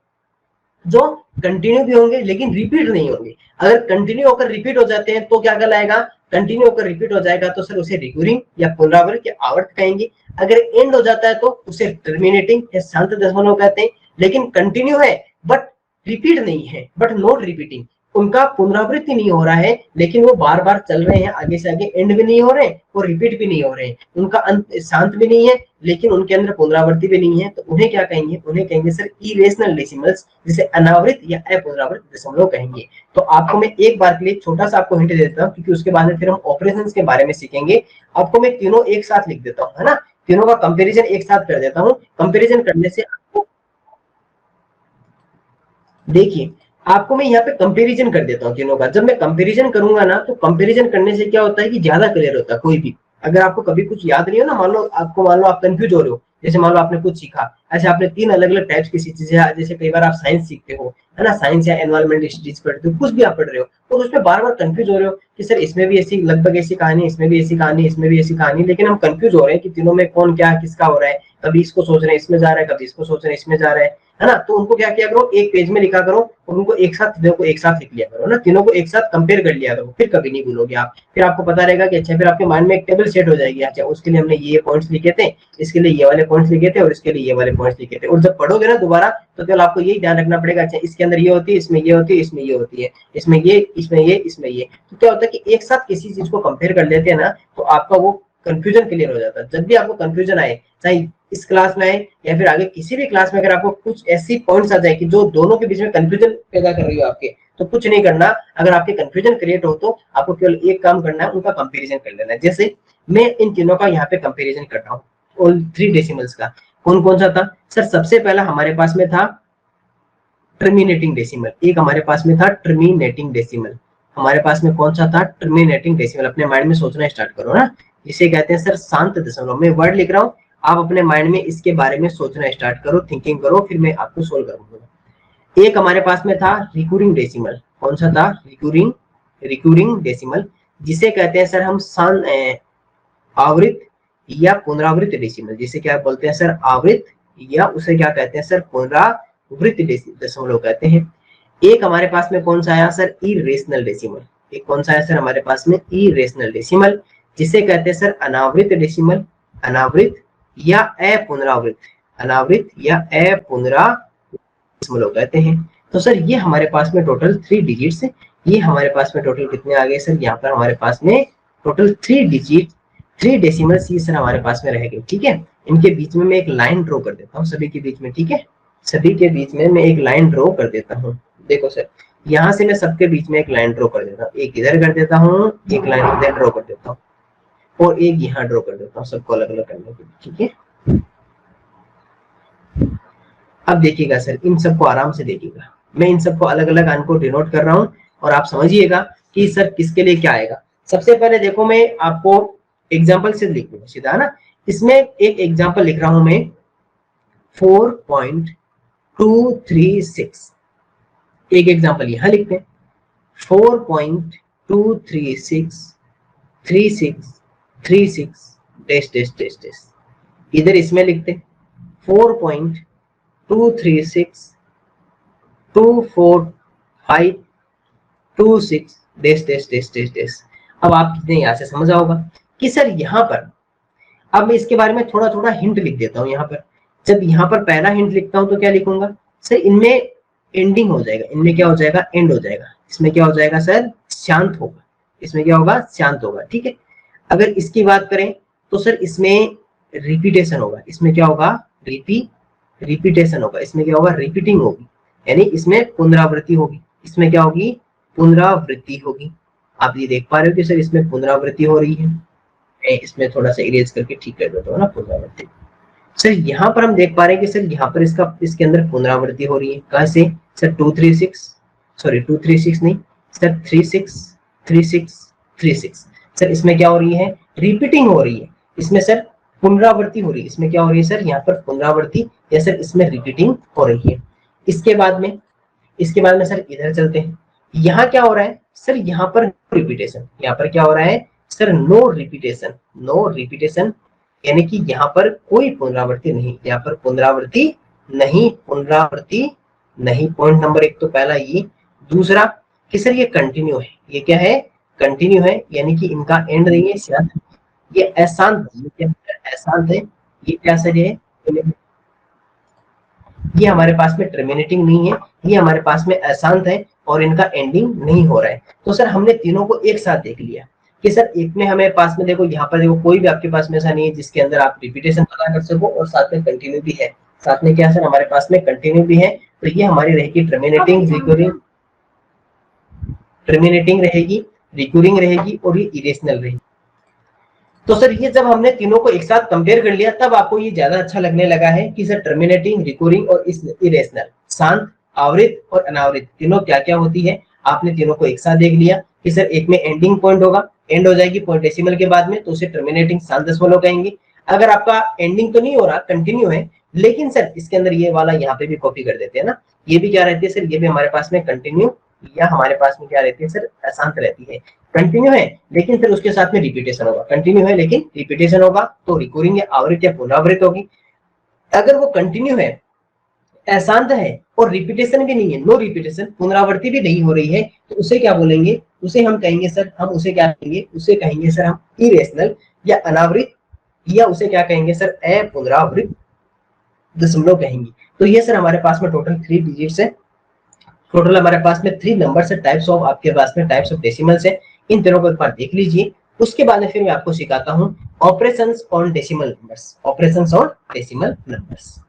लेकिन रिपीट नहीं होंगे। अगर कंटिन्यू होकर रिपीट हो जाते हैं तो क्या कहलाएगा, कंटिन्यू होकर रिपीट हो जाएगा तो सर उसे रिकरिंग या पुनरावृत या आवर्त कहेंगे। अगर एंड हो जाता है तो उसे टर्मिनेटिंग या शांत दशमलव कहते हैं। लेकिन कंटिन्यू है बट रिपीट नहीं है, बट नॉट रिपीटिंग, उनका पुनरावृत्ति नहीं हो रहा है लेकिन वो बार बार चल रहे हैं, आगे से आगे एंड भी नहीं हो रहे और रिपीट भी नहीं हो रहे हैं, उनका अंत शांत भी नहीं है लेकिन उनके अंदर पुनरावृत्ति भी नहीं है, तो उन्हें क्या कहेंगे, उन्हें कहेंगे सर इरेशनल डेसिमल्स, जिसे अनावृत या अपुनरावृत दशमलव कहेंगे। तो आपको मैं एक बार के लिए छोटा सा आपको हिंट दे देता हूँ, क्योंकि उसके बाद में फिर हम ऑपरेशंस के बारे में सीखेंगे। आपको मैं तीनों एक साथ लिख देता हूँ, है ना, तीनों का कंपेरिजन एक साथ कर देता हूँ। कंपेरिजन करने से आपको देखिए, आपको मैं यहाँ पे कंपैरिजन कर देता हूँ तीनों का। जब मैं कंपैरिजन करूंगा ना, तो कंपैरिजन करने से क्या होता है कि ज्यादा क्लियर होता है। कोई भी अगर आपको कभी कुछ याद नहीं हो ना, मान लो आप कंफ्यूज हो रहे हो, जैसे मान लो आपने कुछ सीखा, ऐसे आपने 3 अलग अलग टाइप्स की चीजें, जैसे कई बार आप साइंस सीखते हो, है ना, साइंस या एनवायरमेंट स्टडीज पढ़ते हो, कुछ भी आप पढ़ रहे हो, तो उसमें बार बार कंफ्यूज हो रहे हो कि सर इसमें भी ऐसी लगभग ऐसी कहानी, इसमें भी ऐसी कहानी, इसमें भी ऐसी कहानी, लेकिन हम कंफ्यूज हो रहे हैं कि तीनों में कौन क्या किसका हो रहा है। कभी इसको सोच रहे हैं इसमें जा रहा है, कभी इसको सोच रहे हैं इसमें जा रहा है ना। तो उनको क्या किया करो, एक पेज में लिखा करो और उनको एक साथ, तीनों को एक साथ लिख लिया करो ना, तीनों को एक साथ कंपेयर कर लिया करो, फिर कभी नहीं भूलोगे आप। फिर आपको पता रहेगा कि अच्छा, फिर आपके माइंड में एक टेबल सेट हो जाएगी, अच्छा उसके लिए हमने ये पॉइंट्स लिखे थे, इसके लिए ये वाले पॉइंट्स लिखे थे और इसके लिए ये वाले पॉइंट्स लिखे थे। और जब पढ़ोगे ना दोबारा, तो केवल आपको यही ध्यान रखना पड़ेगा, अच्छा इसके अंदर ये होती है, इसमें ये होती है, इसमें ये होती है, इसमें ये, इसमें ये, इसमें ये। तो क्या होता है कि एक साथ किसी चीज को कंपेयर कर लेते हैं ना, तो आपका वो कंफ्यूजन क्लियर हो जाता है। जब भी आपको कंफ्यूजन आए, चाहे इस क्लास में आए या फिर आगे किसी भी क्लास में, अगर आपको कुछ ऐसी पॉइंट्स आ जाए कि जो दोनों के बीच में कंफ्यूजन पैदा कर रही हो आपके, तो कुछ नहीं करना। अगर आपके कंफ्यूजन क्रिएट हो तो आपको केवल एक काम करना है, उनका कंपैरिजन कर लेना है। जैसे मैं इन तीनों का यहाँ पे कंपैरिजन कर रहा हूँ, और 3 डेसिमल्स का कौन कौन सा था सर। सबसे पहला हमारे पास में था टर्मिनेटिंग डेसिमल, एक हमारे पास में था टर्मिनेटिंग डेसिमल। हमारे पास में कौन सा था टर्मिनेटिंग डेसिमल। अपने माइंड में सोचना स्टार्ट करो ना, इसे कहते हैं सर शांत दशमलव। मैं वर्ड लिख रहा हूँ, आप अपने माइंड में इसके बारे में सोचना स्टार्ट करो, थिंकिंग करो, फिर मैं आपको सोल्व करूंगा। एक हमारे पास में था रिकरिंग डेसिमल, कौन सा था रिकरिंग डेसिमल, जिसे कहते हैं सर हम आवृत या पुनरावृत डेसिमल, जिसे क्या बोलते हैं सर आवृत, या उसे क्या कहते हैं सर पुनरावृत दशमलव कहते हैं। एक हमारे पास में कौन सा आया सर इरेशनल डेसिमल, एक कौन सा है सर हमारे पास में इरेशनल डेसिमल, जिसे कहते हैं सर अनावृत डेसिमल, अनावृत या अपुनरावृत, अनावृत या अपुनरावृत डेसिमल कहते हैं। तो सर ये हमारे पास में टोटल 3 डिजिट्स है। ये हमारे पास में टोटल कितने आ गए सर, यहाँ पर हमारे पास में टोटल 3 डिजिट 3 डेसिमल्स ये सर हमारे पास में रह गए। ठीक है, इनके बीच में मैं एक लाइन ड्रॉ कर देता हूँ सभी के बीच में। ठीक है, सभी के बीच में मैं एक लाइन ड्रॉ कर देता हूँ। देखो सर यहाँ से मैं सबके बीच में एक लाइन ड्रॉ कर देता हूँ, एक इधर कर देता हूँ, एक लाइन इधर ड्रॉ कर देता हूँ और एक यहाँ ड्रॉ कर देता हूँ, सबको अलग अलग करने के लिए। ठीक है, अब देखिएगा सर इन सबको आराम से देखिएगा, मैं इन सबको अलग अलग अंक को डिनोट कर रहा हूँ और आप समझिएगा कि सर किसके लिए क्या आएगा। सबसे पहले देखो मैं आपको एग्जाम्पल से लिख दूंगा सीधा, है ना। इसमें एक एग्जाम्पल लिख रहा हूं मैं 4.236, एक एग्जाम्पल यहां लिखते हैं 4.2363636 डैश डैश डैश डैश, इधर इसमें लिखते हैं 4.236245226 dash dash dash dash dash. अब आपने यहाँ से समझा होगा कि सर यहाँ पर अब मैं इसके बारे में थोड़ा थोड़ा हिंट लिख देता हूँ। यहाँ पर जब यहाँ पर पहला हिंट लिखता हूँ तो क्या लिखूंगा सर, इनमें एंडिंग हो जाएगा, इनमें क्या हो जाएगा, एंड हो जाएगा। इसमें क्या हो जाएगा सर, शांत होगा, इसमें क्या होगा, शांत होगा। ठीक है, अगर इसकी बात करें तो सर इसमें रिपीटेशन होगा, इसमें क्या होगा, रिपीटेशन होगा, इसमें क्या होगा, रिपीटिंग होगी, यानी इसमें पुनरावृत्ति होगी, इसमें क्या होगी, पुनरावृत्ति होगी। आप ये देख पा रहे हो कि सर इसमें पुनरावृत्ति हो रही है। इसमें थोड़ा सा इरेज करके ठीक कर देता हूँ ना, पुनरावृत्ति। सर यहाँ पर हम देख पा रहे हैं कि सर यहाँ पर इसके अंदर पुनरावृत्ति हो रही है। कहाँ से सर, 236 नहीं सर, 36 सर इसमें क्या हो रही है, रिपीटिंग हो रही है, इसमें सर पुनरावृत्ति हो रही है, इसमें क्या हो रही है सर, यहाँ पर पुनरावृत्ति या सर इसमें रिपीटिंग हो रही है। इसके बाद में सर इधर चलते हैं, यहाँ क्या हो रहा है सर, यहाँ पर रिपीटेशन, यहाँ पर क्या हो रहा है सर, नो रिपीटेशन, यानी कि यहाँ पर कोई पुनरावृत्ति नहीं, यहाँ पर पुनरावृत्ति नहीं। पॉइंट नंबर 1 तो पहला ये। दूसरा कि सर ये कंटिन्यू है, ये क्या है, कंटिन्यू है, यानी कि इनका एंड नहीं है, शांत, ये अशांत है, ये क्या अशांत है, ये क्या सर है, ये हमारे पास में टर्मिनेटिंग नहीं है, ये हमारे पास में अशांत है और इनका एंडिंग नहीं हो रहा है। तो सर हमने तीनों को एक साथ देख लिया कि सर एक में हमें पास में देखो, यहाँ पर देखो कोई भी आपके पास में ऐसा नहीं है जिसके अंदर आप रिपीटेशन पता कर सको और साथ में कंटिन्यू भी है, साथ में क्या सर हमारे पास में कंटिन्यू भी है। तो ये हमारी रहेगी टर्मिनेटिंग, रहेगी, रिकरिंग रहेगी और ये इरेशनल रहेगी। तो सर ये जब हमने तीनों को एक साथ कंपेयर कर लिया तब आपको ये ज्यादा अच्छा लगने लगा है कि सर टर्मिनेटिंग, रिकरिंग और इरेशनल, शांत, आवृत और अनावृत तीनों क्या क्या होती है। आपने तीनों को एक साथ देख लिया कि सर एक में एंडिंग पॉइंट होगा, एंड हो जाएगी पॉइंट डेसिमल के बाद में, तो उसे टर्मिनेटिंग शांत दशमलव कहेंगे। अगर आपका एंडिंग तो नहीं हो रहा, कंटिन्यू है, लेकिन सर इसके अंदर ये वाला यहाँ पे भी कॉपी कर देते हैं ना, ये भी क्या रहती है सर, ये भी हमारे पास में कंटिन्यू या हमारे पास में क्या रहती है सर, अशांत रहती है। कंटिन्यू है लेकिन फिर उसके साथ में रिपीटेशन होगा, कंटिन्यू है लेकिन रिपीटेशन होगा तो रिकरिंग या आवृत या पुनरावृत होगी। अगर वो कंटिन्यू है, अशांत है और रिपीटेशन भी नहीं है, नो रिपीटेशन, पुनरावृत्ति भी नहीं हो रही है, तो उसे क्या बोलेंगे, उसे हम कहेंगे सर, हम उसे क्या कहेंगे, उसे कहेंगे सर हम इरेशनल या अनावृत, या उसे क्या कहेंगे सर, अपुनरावृत दशमलव कहेंगे। तो ये सर हमारे पास में टोटल 3 डिजिट्स है, टोटल हमारे पास में 3 नंबर्स है, टाइप्स ऑफ आपके पास में टाइप्स ऑफ डेसिमल्स है। इन तीनों को एक बार देख लीजिए, उसके बाद में फिर मैं आपको सिखाता हूँ operations on decimal numbers, operations on decimal numbers.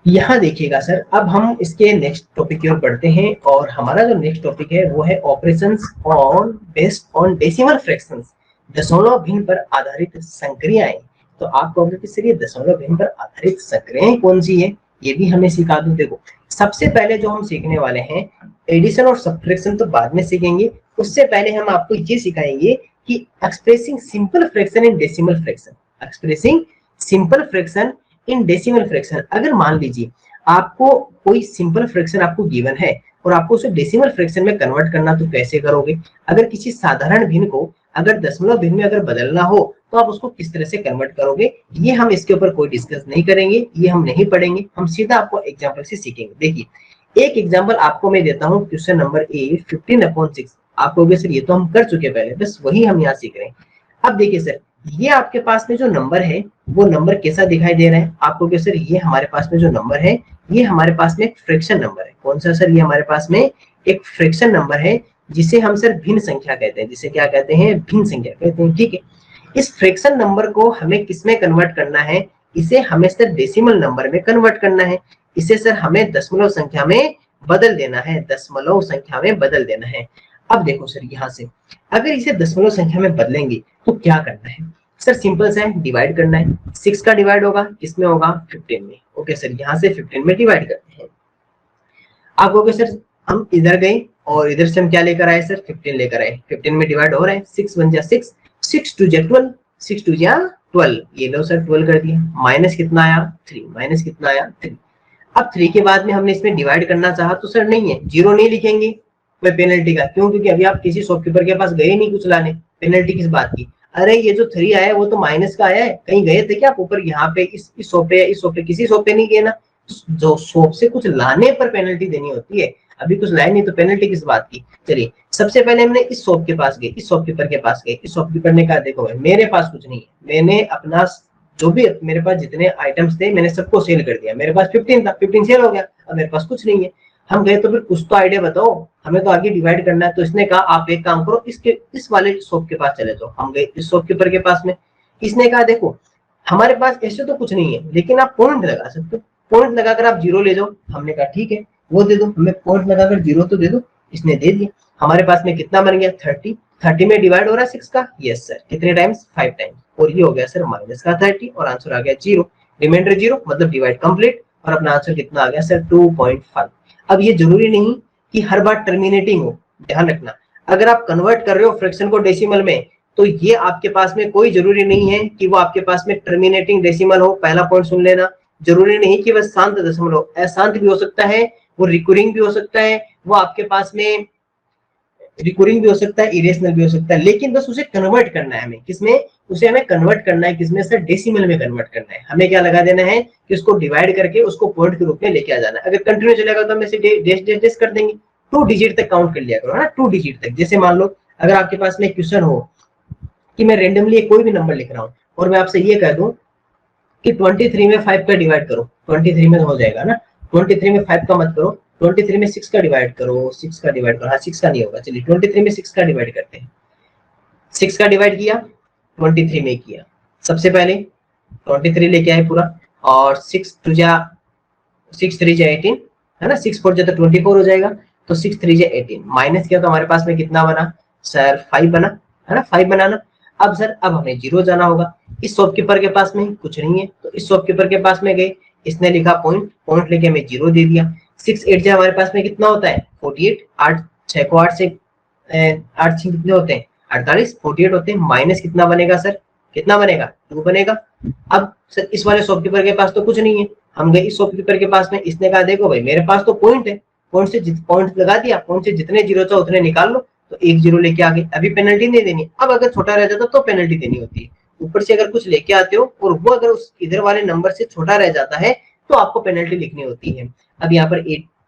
यहाँ देखिएगा सर, अब हम इसके नेक्स्ट टॉपिक की ओर बढ़ते हैं और हमारा जो नेक्स्ट टॉपिक है वो है operations on based on decimal fractions, दशमलव भिन्न पर आधारित संक्रियाएं। तो आप कहोगे कि सर ये दशमलव भिन्न पर आधारित संक्रियाएं कौन सी है, ये भी हमें सिखा दो। देखो सबसे पहले जो हम सीखने वाले हैं एडिशन और सब्ट्रैक्शन तो बाद में सीखेंगे, उससे पहले हम आपको ये सिखाएंगे कि expressing simple fraction in decimal fraction, expressing simple fraction in decimal fraction. अगर मान लीजिए आपको कोई सिंपल फ्रैक्शन आपको गिवन है और आपको उसे डेसिमल फ्रैक्शन में कन्वर्ट करना, तो कैसे करोगे। अगर किसी साधारण भिन्न को अगर दशमलव भिन्न में अगर बदलना हो तो आप उसको किस तरह से कन्वर्ट करोगे, ये हम इसके ऊपर कोई डिस्कस नहीं करेंगे, ये हम नहीं पढ़ेंगे, हम सीधा आपको एग्जाम्पल से सीखेंगे। देखिए एक एग्जाम्पल आपको मैं देता हूँ, क्वेश्चन नंबर ए 15/6। आप कहोगे सर ये तो हम कर चुके पहले, बस वही हम यहाँ सीख रहे हैं। अब देखिए सर, ये आपके पास में जो नंबर है वो नंबर कैसा दिखाई दे रहा है, आप कहोगे सर ये हमारे पास में जो नंबर है ये हमारे पास में एक फ्रैक्शन नंबर है। कौन सा सर? ये हमारे पास में एक फ्रैक्शन नंबर है जिसे हम सर भिन्न संख्या कहते हैं, जिसे क्या कहते हैं? भिन्न संख्या कहते हैं, ठीक है। इस फ्रैक्शन नंबर को हमें किसमें कन्वर्ट करना है? इसे हमें सर डेसिमल नंबर में कन्वर्ट करना है। इसे सर हमें दशमलव संख्या में बदल देना है, दशमलव संख्या में बदल देना है। अब देखो सर, यहाँ से अगर इसे दशमलव संख्या में बदलेंगे तो क्या करना है सर? सिंपल सा है, डिवाइड करना है। 6 का डिवाइड होगा किसमें? होगा 15 में। ओके सर, यहाँ से 15 में डिवाइड करते हैं। आप कहोगे सर हम इधर गए और इधर से हम क्या लेकर आए सर? 15 लेकर आए। 15 में डिवाइड हो रहा है, 6 1 जा 6, 6 2 जा 12, 6 2 जा 12। ये लो सर 12 कर दिया। माइनस कितना आया? 3। माइनस कितना आया? 3। अब 3 के बाद में हमने इसमें डिवाइड करना चाहा तो सर नहीं है, जीरो नहीं लिखेंगे कोई पेनल्टी का। क्यों? क्योंकि अभी आप किसी शॉपकीपर के पास गए नहीं कुछ लाने, पेनल्टी किस बात की? अरे ये जो 3 आया है वो तो माइनस का आया है, कहीं गए थे क्या आप ऊपर? यहाँ पे इस शॉप पे, इस शॉप पे, किसी शॉप पे नहीं गए ना। जो शॉप से कुछ लाने पर पेनल्टी देनी होती है, अभी कुछ लाए नहीं तो पेनल्टी किस बात की? चलिए सबसे पहले हमने इस शॉप के पास गए, इस शॉपकीपर के पास गए। इस शॉपकीपर ने कहा देखो भाई मेरे पास कुछ नहीं है, मैंने अपना जो भी मेरे पास जितने आइटम्स थे मैंने सबको सेल कर दिया। मेरे पास 15 था, 15 सेल हो गया, अब मेरे पास कुछ नहीं है। हम गए तो फिर कुछ तो आइडिया बताओ, हमें तो आगे डिवाइड करना है। तो इसने कहा आप एक काम करो, इसके इस वाले शॉप के पास चले जाओ। हम गए इस शॉपकीपर के पास में, इसने कहा देखो हमारे पास ऐसे तो कुछ नहीं है लेकिन आप पॉइंट लगा सकते हो, पॉइंट लगाकर आप जीरो ले जाओ। हमने कहा ठीक है वो दे दो, हमें पॉइंट लगाकर जीरो तो दे दो। इसने दे दिया। हमारे पास में कितना बन गया? 30। 30 में डिवाइड हो रहा है 6 का, यस सर। कितने टाइम्स? 5 टाइम्स। और ये हो गया सर माइनस का 30 और आंसर आ गया 0। रिमाइंडर 0 मतलब डिवाइड कंप्लीट। और अपना आंसर कितना आ गया सर? 2.5। अब ये जरूरी नहीं कि हर बार टर्मिनेटिंग हो, ध्यान रखना। अगर आप कन्वर्ट कर रहे हो फ्रैक्शन को डेसिमल में तो ये आपके पास में कोई जरूरी नहीं है कि वो आपके पास में टर्मिनेटिंग डेसिमल हो। पहला पॉइंट सुन लेना, जरूरी नहीं कि वह शांत दशमलव हो, अशांत भी हो सकता है, वो रिकरिंग भी हो सकता है, वो आपके पास में रिकरिंग भी हो सकता है, इरेशनल भी हो सकता है, लेकिन बस उसे कन्वर्ट करना है हमें। किसमें? उसे हमें कन्वर्ट करना है, किसमें सर? डेसिमल में कन्वर्ट करना है। हमें क्या लगा देना है कि उसको डिवाइड करके उसको पॉइंट के रूप में लेके आ जाना है। अगर कंटिन्यू चलेगा तो हम इसे डैश डैश डैश कर देंगे। 2 डिजिट तक काउंट कर लिया करो, है ना, 2 डिजिट तक। जैसे मान लो अगर आपके पास में क्वेश्चन हो कि मैं रेंडमली कोई भी नंबर लिख रहा हूँ और मैं आपसे ये कह दूं कि 23 में 5 का डिवाइड करो, 23 में हो जाएगा ना। 23 में 5 का मत करो, 23 में 6 का डिवाइड करो, 6 का डिवाइड करो। हाँ 6 का नहीं होगा, चलिए 23 में 6 का डिवाइड करते हैं। 6 का डिवाइड किया, 23 में किया। सबसे पहले 23 लेके आए पूरा, और 6 2 जा 6 3 जा 18, है ना। 6 4 जा तो 24 हो जाएगा, तो 6 3 जा 18। माइनस किया तो हमारे पास में कितना बना सर? 5 बना, है ना। 5 बनाना। अब सर अब हमें जीरो जाना होगा। इस शॉपकीपर के पास में कुछ नहीं है तो इस शॉपकीपर के पास में गए, इसने लिखा पॉइंट, पॉइंट लेके हमें जीरो दे दिया। 6 8 जा हमारे पास में कितना होता है? 48। 8 6 को 8 से 8 6 कितने होते हैं? 48। 48 होते हैं। माइनस कितना बनेगा सर? कितना बनेगा? 2 बनेगा। अब सर इस वाले शॉपकीपर के पास तो कुछ नहीं है, हम गए इस शॉपकीपर के पास में, इसने कहा देखो भाई मेरे पास तो पॉइंट है, पॉइंट से पॉइंट लगा दिया, पॉइंट से जितने जीरो चाहो उतने निकाल लो। तो 1 जीरो लेके आ गए, अभी पेनल्टी नहीं देनी। अब अगर छोटा रह जाता तो पेनल्टी देनी होती है। ऊपर से अगर कुछ लेके आते हो और वो अगर उस इधर वाले नंबर से छोटा रह जाता है तो आपको पेनल्टी लिखनी होती है। अब यहाँ पर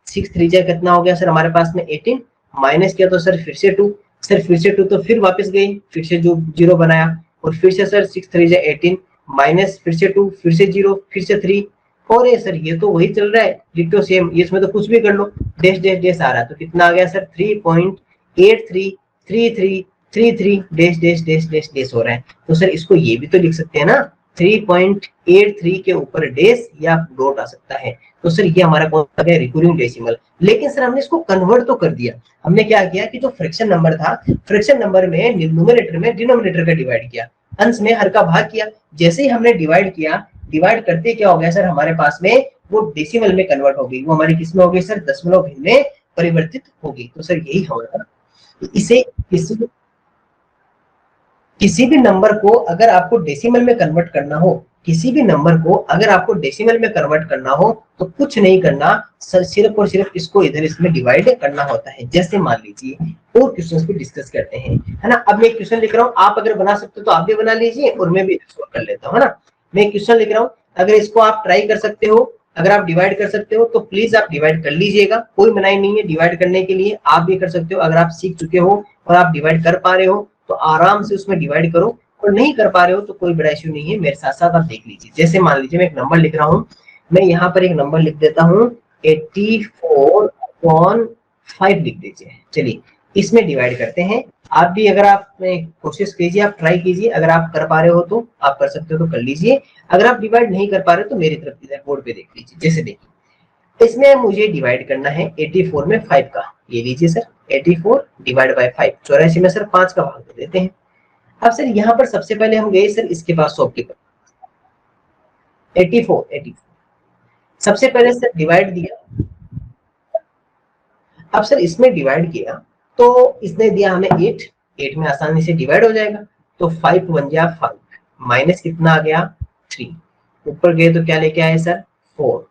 6 3 जा कितना हो गया सर हमारे पास में? 18। माइनस किया तो सर फिर से 2, सर फिर से 2 तो फिर वापस गए, फिर से जो जीरो बनाया, और फिर से सर 6 3 जा 18, माइनस फिर से 2, फिर से 0, फिर से 3। और ये सर ये तो वही चल रहा है डिट्टो सेम, इसमें तो कुछ भी कर लो, डैश डैश डैश आ रहा है। तो कितना आ गया sir? 3.833333 dash dash dash dash dash हो रहा है। तो सर इसको ये भी तो लिख सकते हैं ना, 3.83 के ऊपर डैश या डॉट आ सकता है। तो सर ये हमारा कौन सा है? Recurring decimal. लेकिन सर हमने इसको कन्वर्ट तो कर दिया। हमने क्या किया कि जो फ्रैक्शन नंबर था, फ्रैक्शन नंबर में न्यूमरेटर में डिनोमिनेटर का डिवाइड किया, अंश में हर का भाग किया। जैसे ही हमने डिवाइड किया, डिवाइड करते क्या हो गया सर हमारे पास में? वो डेसिमल में कन्वर्ट हो गई, वो हमारी किसमें हो गई सर? दशमलव भिन्न में परिवर्तित हो गई। तो सर यही हमारा, इसे किसी भी नंबर को अगर आपको डेसिमल में कन्वर्ट करना हो किसी भी नंबर को अगर आपको डेसिमल में कन्वर्ट करना हो तो कुछ नहीं करना, सिर्फ और सिर्फ इसको इधर इसमें डिवाइड करना होता है। जैसे मान लीजिए और क्वेश्चंस पे डिस्कस करते हैं, है ना। अब मैं एक क्वेश्चन लिख रहा हूँ, आप अगर बना सकते हो तो आप भी बना लीजिए और मैं भी सोल्व कर लेता हूँ, है ना। मैं एक क्वेश्चन लिख रहा हूँ, अगर इसको आप ट्राई कर सकते हो, अगर आप डिवाइड कर सकते हो तो प्लीज आप डिवाइड कर लीजिएगा, कोई मनाही नहीं है डिवाइड करने के लिए, आप भी कर सकते हो। अगर आप सीख चुके हो और आप डिवाइड कर पा रहे हो तो आराम से उसमें डिवाइड करो, और नहीं कर पा रहे हो तो कोई बड़ा इश्यू नहीं है, मेरे साथ साथ आप देख लीजिए। जैसे मान लीजिए मैं एक नंबर लिख रहा हूँ, मैं यहाँ पर एक नंबर लिख देता हूँ 84/5 लिख दीजिए। चलिए इसमें डिवाइड करते हैं। आप भी अगर आप कोशिश कीजिए, आप ट्राई कीजिए, अगर आप कर पा रहे हो तो आप कर सकते हो तो कर लीजिए, अगर आप डिवाइड नहीं कर पा रहे हो तो मेरी तरफ इधर बोर्ड पे देख लीजिए। जैसे देखिए इसमें मुझे डिवाइड करना है 84 में 5 का, ये लीजिए सर 84 डिवाइड बाय 5, 84 में सर 5 का भाग दे देते हैं। अब सर यहाँ पर सबसे पहले हम गए सर इसके पास शॉपकीपर, 84 सबसे पहले सर डिवाइड दिया। अब सर इसमें डिवाइड किया तो इसने दिया हमें 8 में आसानी से डिवाइड हो जाएगा, तो 5 1 जा 5 माइनस कितना आ गया 3, ऊपर गए तो क्या लेके आए सर 4,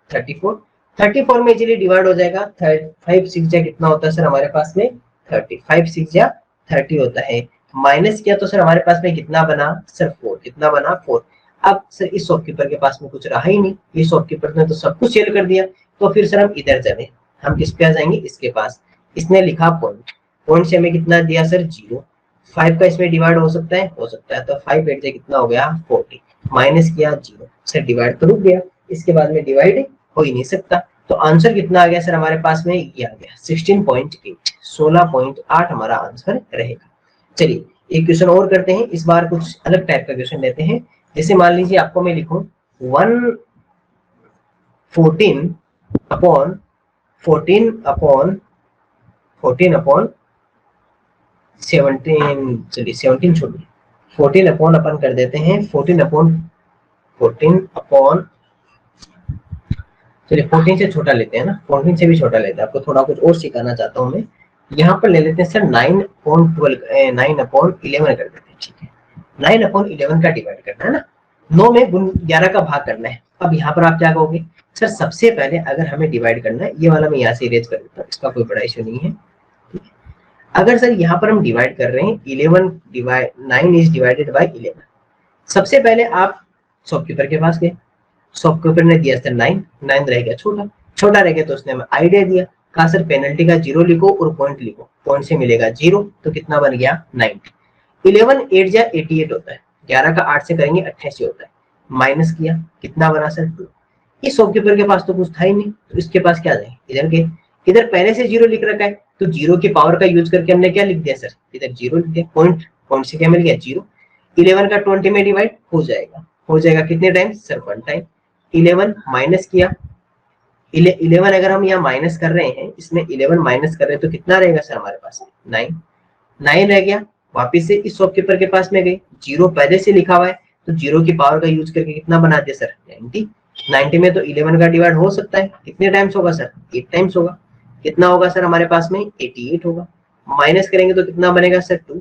34 में इजीली डिवाइड हो जाएगा। 5 6 जा कितना होता है सर हमारे पास में 30, 5 6 जा 30 होता है, माइनस किया तो सर हमारे पास में कितना बना सर 4, कितना बना 4। अब सर इस शॉपकीपर के पास में कुछ रहा ही नहीं, ये शॉपकीपर ने तो सब कुछ सेल कर दिया, तो फिर सर हम इधर चले, हम किस पे आ जाएंगे इसके पास। इसने लिखा पॉइंट से हमें कितना दिया सर 0, 5 का इसमें डिवाइड हो सकता है, तो 5 8 से कितना हो गया 40, माइनस किया 0 सर डिवाइड तो रुक गया, इसके बाद में डिवाइड हो ही नहीं सकता, तो आंसर कितना आ गया सर हमारे पास में, ये आ गया 16.8, 16.8 हमारा आंसर रहेगा। चलिए एक क्वेश्चन और करते हैं, इस बार कुछ अलग टाइप का क्वेश्चन लेते हैं। जैसे मान लीजिए आपको मैं लिखूं 14 अपॉन 17, चलिए 17 छोड़िए, 14 अपॉन अपन कर देते हैं 14 अपॉन चलिए 14 से छोटा लेते हैं ना, 14 से भी छोटा लेते हैं, आपको थोड़ा कुछ और सिखाना चाहता हूँ मैं। यहाँ पर ले लेते हैं सर 9/11 कर देते हैं, ठीक है। 9/11 का डिवाइड करना है ना, 9 में गुण 11 का भाग करना है। अब यहाँ पर आप क्या कहोगे सर, सबसे पहले अगर हमें डिवाइड करना है, ये वाला मैं यहाँ से इरेज कर देता हूँ, इसका कोई बड़ा इश्यू नहीं है, ठीक है। अगर सर यहाँ पर हम डिवाइड कर रहे हैं 9 इज डिवाइडेड बाई 11, सबसे पहले आप शॉपकीपर के पास गए, शॉपकीपर ने दिया सर 9 रह गया छोटा रह गया, तो उसने हमें आइडिया दिया, कहा सर पेनल्टी का 0 लिखो और पॉइंट लिखो, पॉइंट से मिलेगा 0, तो कितना बन गया 90। 11 8 जा 88 होता है, 11 का 8 से करेंगे 88 होता है, माइनस किया कितना बना सर 2। इस शॉपकीपर के पास तो कुछ था ही नहीं, तो इसके पास क्या जाए, इधर के, इधर पहले से 0 लिख रखा है, तो 0 की पावर का यूज करके हमने क्या लिख दिया सर, इधर 0 लिख दिया, पॉइंट से क्या मिल गया 0। 11 का 20 में डिवाइड हो जाएगा कितने टाइम सर 1 टाइम। 11 माइनस किया, 11 अगर हम यहाँ माइनस कर रहे हैं, इसमें 11 माइनस कर रहे हैं तो कितना रहेगा सर हमारे पास 9 रह गया। वापिस से इस शॉपकीपर के पास में गए, 0 पहले से लिखा हुआ है, तो 0 की पावर का यूज करके कितना बना दिया सर 90 में तो 11 का डिवाइड हो सकता है, कितने टाइम्स होगा सर 8 टाइम्स होगा, कितना होगा सर हमारे पास में 88 होगा। माइनस करेंगे तो कितना बनेगा सर 2।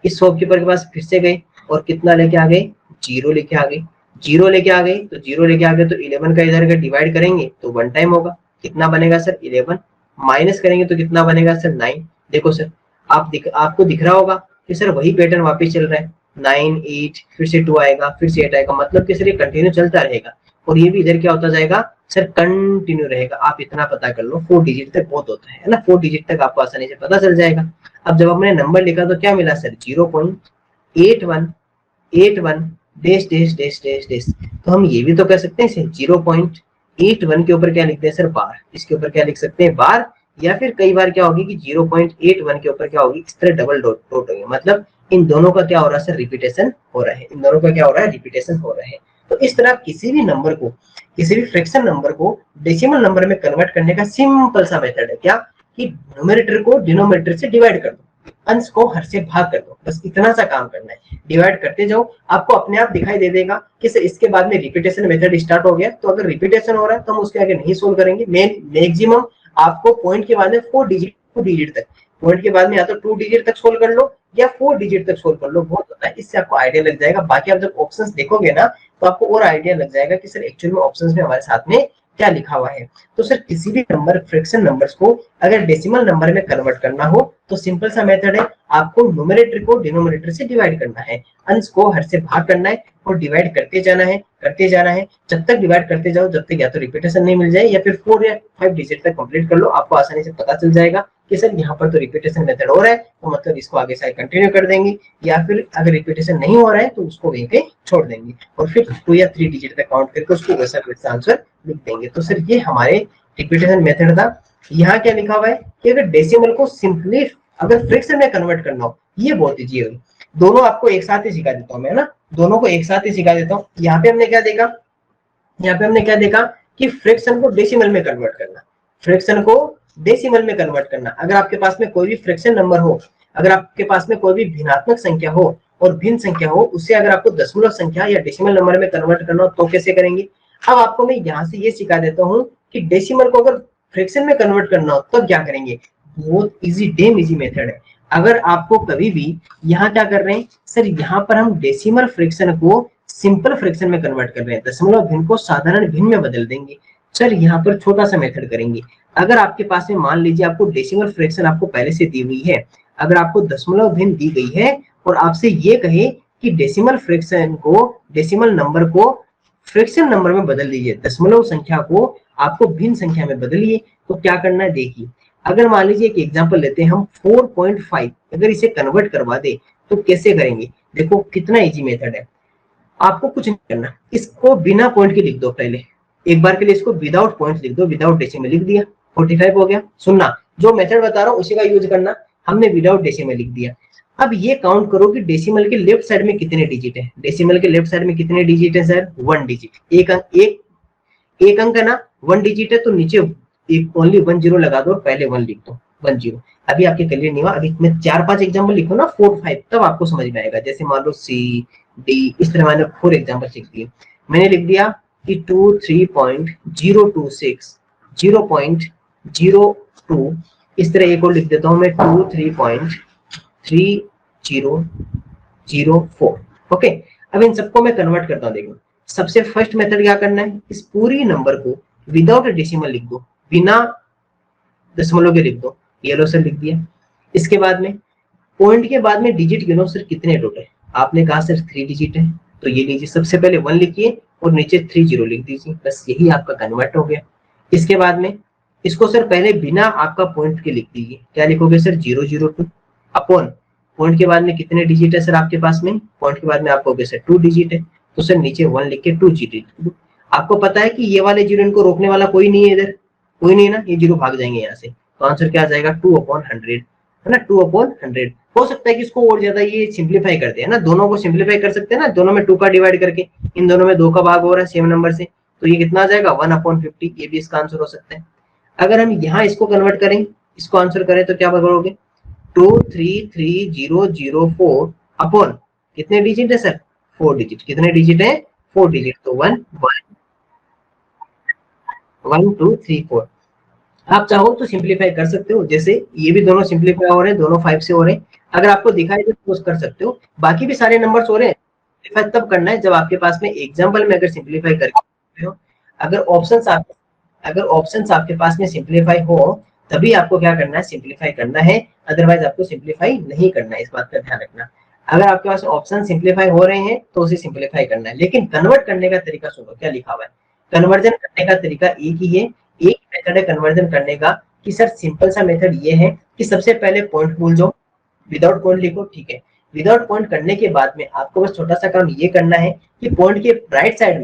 इस शॉपकीपर के पास फिर से गए और कितना लेके आ गए 0 लेके आ गए, 0 लेके आ गए तो 11 का इधर का डिवाइड करेंगे तो 1 टाइम होगा, कितना बनेगा सर 11। माइनस करेंगे तो कितना बनेगा सर 9। देखो सर आपको दिख रहा होगा कि सर वही पैटर्न वापस चल रहा है, 9 8 फिर से 2 आएगा, फिर से 8 आएगा, मतलब कि सर ये कंटिन्यू चलता रहेगा, और ये भी इधर क्या होता जाएगा सर कंटिन्यू रहेगा। आप इतना पता कर लो, 4 डिजिट तक बहुत होता है ना, 4 डिजिट तक आपको आसानी से पता चल जाएगा। अब जब हमने नंबर लिखा तो क्या मिला sir 0.8181 dash dash dash dash dash, तो हम ये भी तो कर सकते हैं 0.81 के ऊपर क्या लिखते हैं सर बार, इसके ऊपर क्या लिख सकते हैं बार, या फिर कई बार क्या होगी कि 0.81 के ऊपर क्या होगी इस तरह डबल डॉट होगी, मतलब इन दोनों का क्या हो रहा है सर रिपीटेशन हो रहा है, इन दोनों का क्या हो रहा है रिपीटेशन हो रहा है। तो इस तरह किसी भी नंबर को, किसी भी फ्रैक्शन नंबर को डेसिमल नंबर में कन्वर्ट करने का सिंपल सा मेथड है क्या, कि न्यूमरेटर को डिनोमिनेटर से डिवाइड कर दो, अंश को हर से भाग कर दो, बस इतना सा काम करना है, डिवाइड करते जाओ, आपको अपने आप दिखाई दे देगा कि सर इसके बाद में रिपीटेशन मेथड स्टार्ट हो गया। तो अगर रिपीटेशन हो रहा है तो हम उसके आगे नहीं सोल्व करेंगे, मैक्सिमम आपको पॉइंट के बाद में 4 डिजिट तक पॉइंट के बाद में या तो 2 डिजिट तक सोल्व कर लो या 4 डिजिट तक सोल्व कर लो, बहुत होता है, इससे आपको आइडिया लग जाएगा। बाकी आप जब ऑप्शंस देखोगे ना तो आपको और आइडिया लग जाएगा कि सर एक्चुअल में ऑप्शंस में हमारे साथ में क्या लिखा हुआ है। तो सर किसी भी नंबर फ्रैक्शन नंबर्स को अगर डेसिमल नंबर में कन्वर्ट करना हो तो सिंपल सा मेथड है, आपको न्यूमरेटर को डिनोमिनेटर से डिवाइड करना है, अंश को हर से भाग करना है और डिवाइड करते जाना है, करते जाना है, जब तक डिवाइड करते जाओ जब तक या तो रिपीटेशन नहीं मिल जाए या फिर 4 या 5 डिजिट तक कंप्लीट कर लो। आपको आसानी से पता चल जाएगा कि सर यहाँ पर तो रिपीटेशन मेथड हो रहा है तो मतलब इसको आगे साइड कंटिन्यू कर देंगे, या फिर अगर रिपीटेशन नहीं हो रहा है तो उसको वहीं पे छोड़ देंगे और फिर 2 या 3 डिजिट तक काउंट करके उसको वैसा वैसा आंसर लिख देंगे। तो सर ये हमारे रिपीटेशन मेथड था। यहाँ क्या लिखा हुआ है कि अगर डेसिमल को सिंपली अगर फ्रैक्शन में कन्वर्ट करना हो, ये बहुत इजी है। दोनों आपको एक साथ ही सिखा देता हूँ मैं ना, दोनों को एक साथ ही सिखा देता हूँ। यहाँ पे हमने क्या देखा, यहाँ पे हमने क्या देखा कि फ्रैक्शन को डेसिमल में कन्वर्ट करना, फ्रैक्शन को डेसिमल में कन्वर्ट करना। अगर आपके पास में कोई भी फ्रैक्शन नंबर हो, अगर आपके पास में कोई भी भिन्नात्मक संख्या हो और भिन्न संख्या हो, उससे अगर आपको दशमलव संख्या या डेसिमल नंबर में कन्वर्ट करना हो तो कैसे करेंगे। अब आपको मैं यहाँ से ये सिखा देता हूँ कि डेसिमल को अगर फ्रैक्शन में कन्वर्ट करना हो तो क्या करेंगे। बहुत इजी, डेम इजी मेथड है। अगर आपको कभी भी यहाँ क्या कर रहे हैं सर, यहाँ पर हम डेसिमल फ्रैक्शन को सिंपल फ्रैक्शन में कन्वर्ट कर रहे हैं, दशमलव भिन्न को साधारण भिन्न में बदल देंगे। सर यहाँ पर छोटा सा मेथड करेंगे। अगर आपके पास में मान लीजिए आपको डेसिमल फ्रैक्शन आपको पहले से दी हुई है, अगर आपको दशमलव भिन्न दी गई है और आपसे ये कहे कि डेसिमल फ्रैक्शन को, डेसिमल नंबर को फ्रैक्शन नंबर में बदल दीजिए, दशमलव संख्या को आपको भिन्न संख्या में बदलिए, तो क्या करना है देखिए। अगर मान लीजिए एक एग्जांपल लेते हैं हम 4.5, अगर इसे कन्वर्ट करवा दे तो कैसे करेंगे। देखो कितना इजी मेथड है, आपको कुछ नहीं करना, इसको बिना पॉइंट के लिख दो। पहले एक बार के लिए इसको विदाउट पॉइंट लिख दो, विदाउट डेसिमल लिख दिया, 45 हो गया। सुनना, जो मेथड बता रहा हूँ उसी का यूज करना, हमने विदाउट डेसिमल लिख दिया। अब ये काउंट करो कि डेसिमल के लेफ्ट साइड में कितने डिजिट है। डेसिमल के लेफ्ट साइड में कितने डिजिट है सर, 1 डिजिट। एक अंक है ना, 1 डिजिट है तो नीचे एक ओनली 1 0 लगा दो, पहले 1 लिख दो, 1 0। अभी आपके क्लियर नहीं हुआ, अभी मैं 4-5 एग्जांपल लिखो ना, 4 5, तब आपको समझ में आएगा। जैसे मान लो सी डी, इस तरह मैंने 4 एग्जांपल लिख दिए। मैंने लिख दिया कि 23.026 0.02, इस तरह एक और लिख देता हूं मैं 23.3004। ओके, अब इन सबको मैं कन्वर्ट करता हूं। देखो सबसे फर्स्ट मेथड क्या करना है, इस पूरी नंबर को विदाउट डेसिमल लिख दो, बिना दशमलव के लिख दो, येलो से लिख दिया। इसके बाद में पॉइंट के बाद में डिजिट गिनो सर कितने टोटल। आपने कहा सर 3 डिजिट है, तो ये लीजिए सबसे पहले 1 लिखिए और नीचे 3 0 लिख दीजिए, बस यही आपका कन्वर्ट हो गया। इसके बाद में इसको सर पहले बिना आपका पॉइंट के लिख दीजिए, क्या लिखोगे सर 002 अपॉन पॉइंट के बाद में कितने डिजिट है सर आपके पास में, पॉइंट के बाद में आपको सर 2 डिजिट है, तो सर नीचे 1 लिख के 2 डिजिट। आपको पता है कि ये वाले जीरो इनको रोकने वाला कोई नहीं है, इधर कोई नहीं है ना, ये जीरो भाग जाएंगे यहाँ से, तो आंसर क्या आ जाएगा 2/100 है ना, 2/100। हो सकता है कि इसको और ज्यादा ये सिंप्लीफाई कर दे, है ना, दोनों को सिंप्लीफाई कर सकते हैं ना, दोनों में 2 का डिवाइड करके, इन दोनों में 2 का भाग हो रहा है सेम नंबर से, तो ये कितना आ जाएगा 1/50, ये भी इसका आंसर हो सकता है। अगर हम यहाँ इसको कन्वर्ट करें, इसको आंसर करें तो क्या करोगे 233,004 अपॉन कितने डिजिट है सर 4 डिजिट, कितने डिजिट है 4 डिजिट, तो 1 2 3 4। आप चाहो तो सिंप्लीफाई कर सकते हो, जैसे ये भी दोनों सिंप्लीफाई हो रहे हैं, दोनों 5 से हो रहे हैं, अगर आपको दिखाई दे तो कर सकते हो। बाकी भी सारे नंबर्स हो रहे हैं, सिंप्लीफाई तब करना है जब आपके पास में एग्जांपल में अगर सिंप्लीफाई करके हो, अगर ऑप्शंस आपके पास में सिंप्लीफाई हो तभी आपको क्या करना है सिंप्लीफाई करना है, अदरवाइज आपको सिंप्लीफाई नहीं करना है, इस बात का ध्यान रखना। अगर आपके पास ऑप्शन सिंप्लीफाई हो रहे हैं तो उसे सिंप्लीफाई करना है, लेकिन कन्वर्ट करने का तरीका सुनो क्या लिखा हुआ है। कन्वर्जन करने का तरीका एक ही है, एक मेथड है कन्वर्जन करने का कि सर सिंपल सा मेथड ये है कि सबसे पहले पॉइंट भूल जाओ, विदाउट पॉइंट लिखो, ठीक है। विदाउट पॉइंट करने के बाद में आपको बस छोटा सा काम ये करना है कि पॉइंट के राइट साइड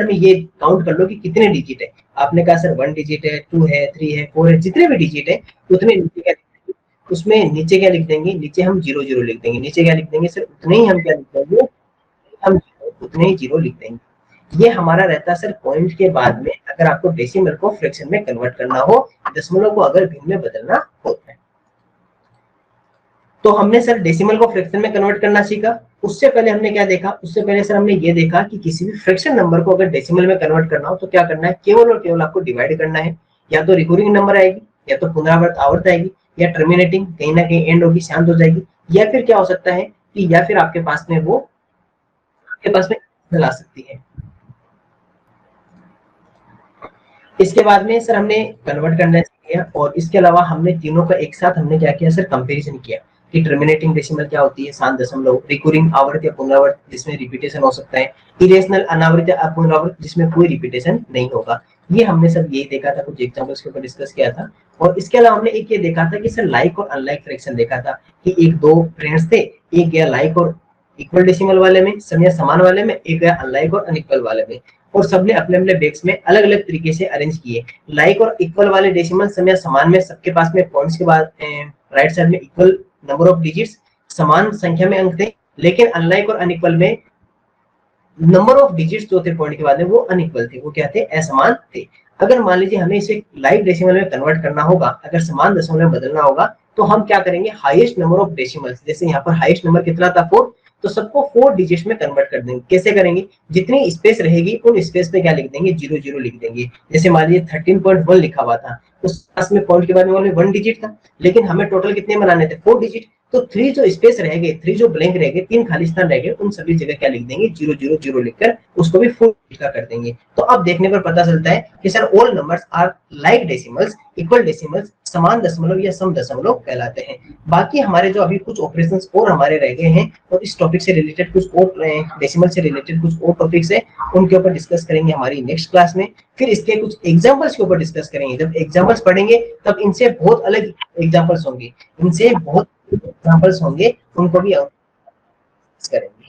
में ये काउंट कर लो कि कितने डिजिट है। आपने कहा सर 1 डिजिट है, 2 है, 3 है, 4 है, जितने भी डिजिट है उतने नीचे क्या उसमें नीचे क्या लिख देंगे, नीचे हम 0 लिख देंगे, नीचे क्या लिख देंगे सर उतने ही हम क्या लिख देंगे, हम उतने ही 0 लिख देंगे। ये हमारा रहता है सर पॉइंट के बाद में अगर आपको डेसिमल को फ्रैक्शन में कन्वर्ट करना हो, दशमलव को अगर भिन्न में बदलना होता है। तो हमने सर डेसिमल को फ्रैक्शन में कन्वर्ट करना सीखा। उससे पहले हमने क्या देखा, उससे पहले सर हमने ये देखा कि किसी भी फ्रैक्शन नंबर को अगर डेसिमल में कन्वर्ट करना हो तो क्या करना है, केवल और केवल आपको डिवाइड करना है, या तो रिकरिंग नंबर आएगी या तो पुनरावृत आवर्त आएगी, या टर्मिनेटिंग, कहीं ना कहीं एंड होगी, शांत हो जाएगी, या फिर क्या हो सकता है कि या फिर आपके पास में वो आपके पास में ला सकती है। इसके बाद में सर हमने कन्वर्ट करना किया, और इसके अलावा हमने तीनों का एक साथ हमने क्या किया सर, कंपैरिजन किया कि टर्मिनेटिंग डेसिमल क्या होती है, शांत दशमलव, रिकरिंग आवर्त या पुनरावर्त जिसमें रिपीटेशन हो सकता है, इरेशनल अनावृत या अपुनरावृत जिसमें कोई रिपीटेशन नहीं होगा। ये हमने सब यही देखा था, कुछ एग्जांपल्स के ऊपर डिस्कस किया था। और इसके अलावा हमने एक ये देखा था कि सर लाइक और अनलाइक फ्रैक्शन देखा था कि एक दो फ्रेंड्स थे, एक गया लाइक और इक्वल डेसिमल वाले में, समय समान वाले में, एक गया अनलाइक और अनइक्वल वाले में, और सबने अपने अपने बेक्स में अलग अलग तरीके से अरेंज किए। लाइक और इक्वल वाले डेसिमल समय समान में सबके पास में पॉइंट्स के बाद राइट साइड में इक्वल नंबर ऑफ डिजिट्स, समान संख्या में अंक थे, लेकिन अनलाइक और अनइक्वल में नंबर ऑफ डिजिट्स जो थे पॉइंट के बाद में वो अनइक्वल थे, वो क्या थे, असमान थे। अगर मान लीजिए हमें इसे लाइक डेसिमल में कन्वर्ट करना होगा, अगर समान दशमलव में बदलना होगा, तो हम क्या करेंगे, हाईएस्ट नंबर ऑफ डेसिमल्स, जैसे यहाँ पर हाईएस्ट नंबर कितना था 4, तो सबको 4 डिजिट्स में कन्वर्ट कर देंगे। कैसे करेंगे, जितनी स्पेस रहेगी उन स्पेस पे क्या लिख देंगे, 00 लिख देंगे। जैसे मान लीजिए 13.1 लिखा हुआ था, उस पास में पॉइंट के बाद में 1 डिजिट था, लेकिन हमें टोटल कितने बनाने थे, 4 डिजिट, तो 3 जो स्पेस रह गए, 3 जो ब्लैंक रह गए, 3 खाली स्थान रह गए, उन सभी जगह क्या लिख देंगे, 000 लिखकर उसको भी फुल का कर देंगे। तो अब देखने पर पता चलता है कि sir all numbers are like decimals, equal decimals, समान दशमलव या सम दशमलव कहलाते हैं। बाकी हमारे जो अभी कुछ ऑपरेशंस और हमारे रह गए हैं, और इस टॉपिक से रिलेटेड कुछ और डेसिमल से रिलेटेड कुछ और टॉपिक्स है, उनके ऊपर डिस्कस करेंगे हमारी नेक्स्ट क्लास में। फिर इसके कुछ एग्जांपल्स के ऊपर डिस्कस करेंगे। जब एग्जांपल्स पढ़ेंगे तब इनसे बहुत अलग एग्जांपल्स होंगे, इनसे बहुत एग्जांपल्स होंगे, उनको भी करेंगे।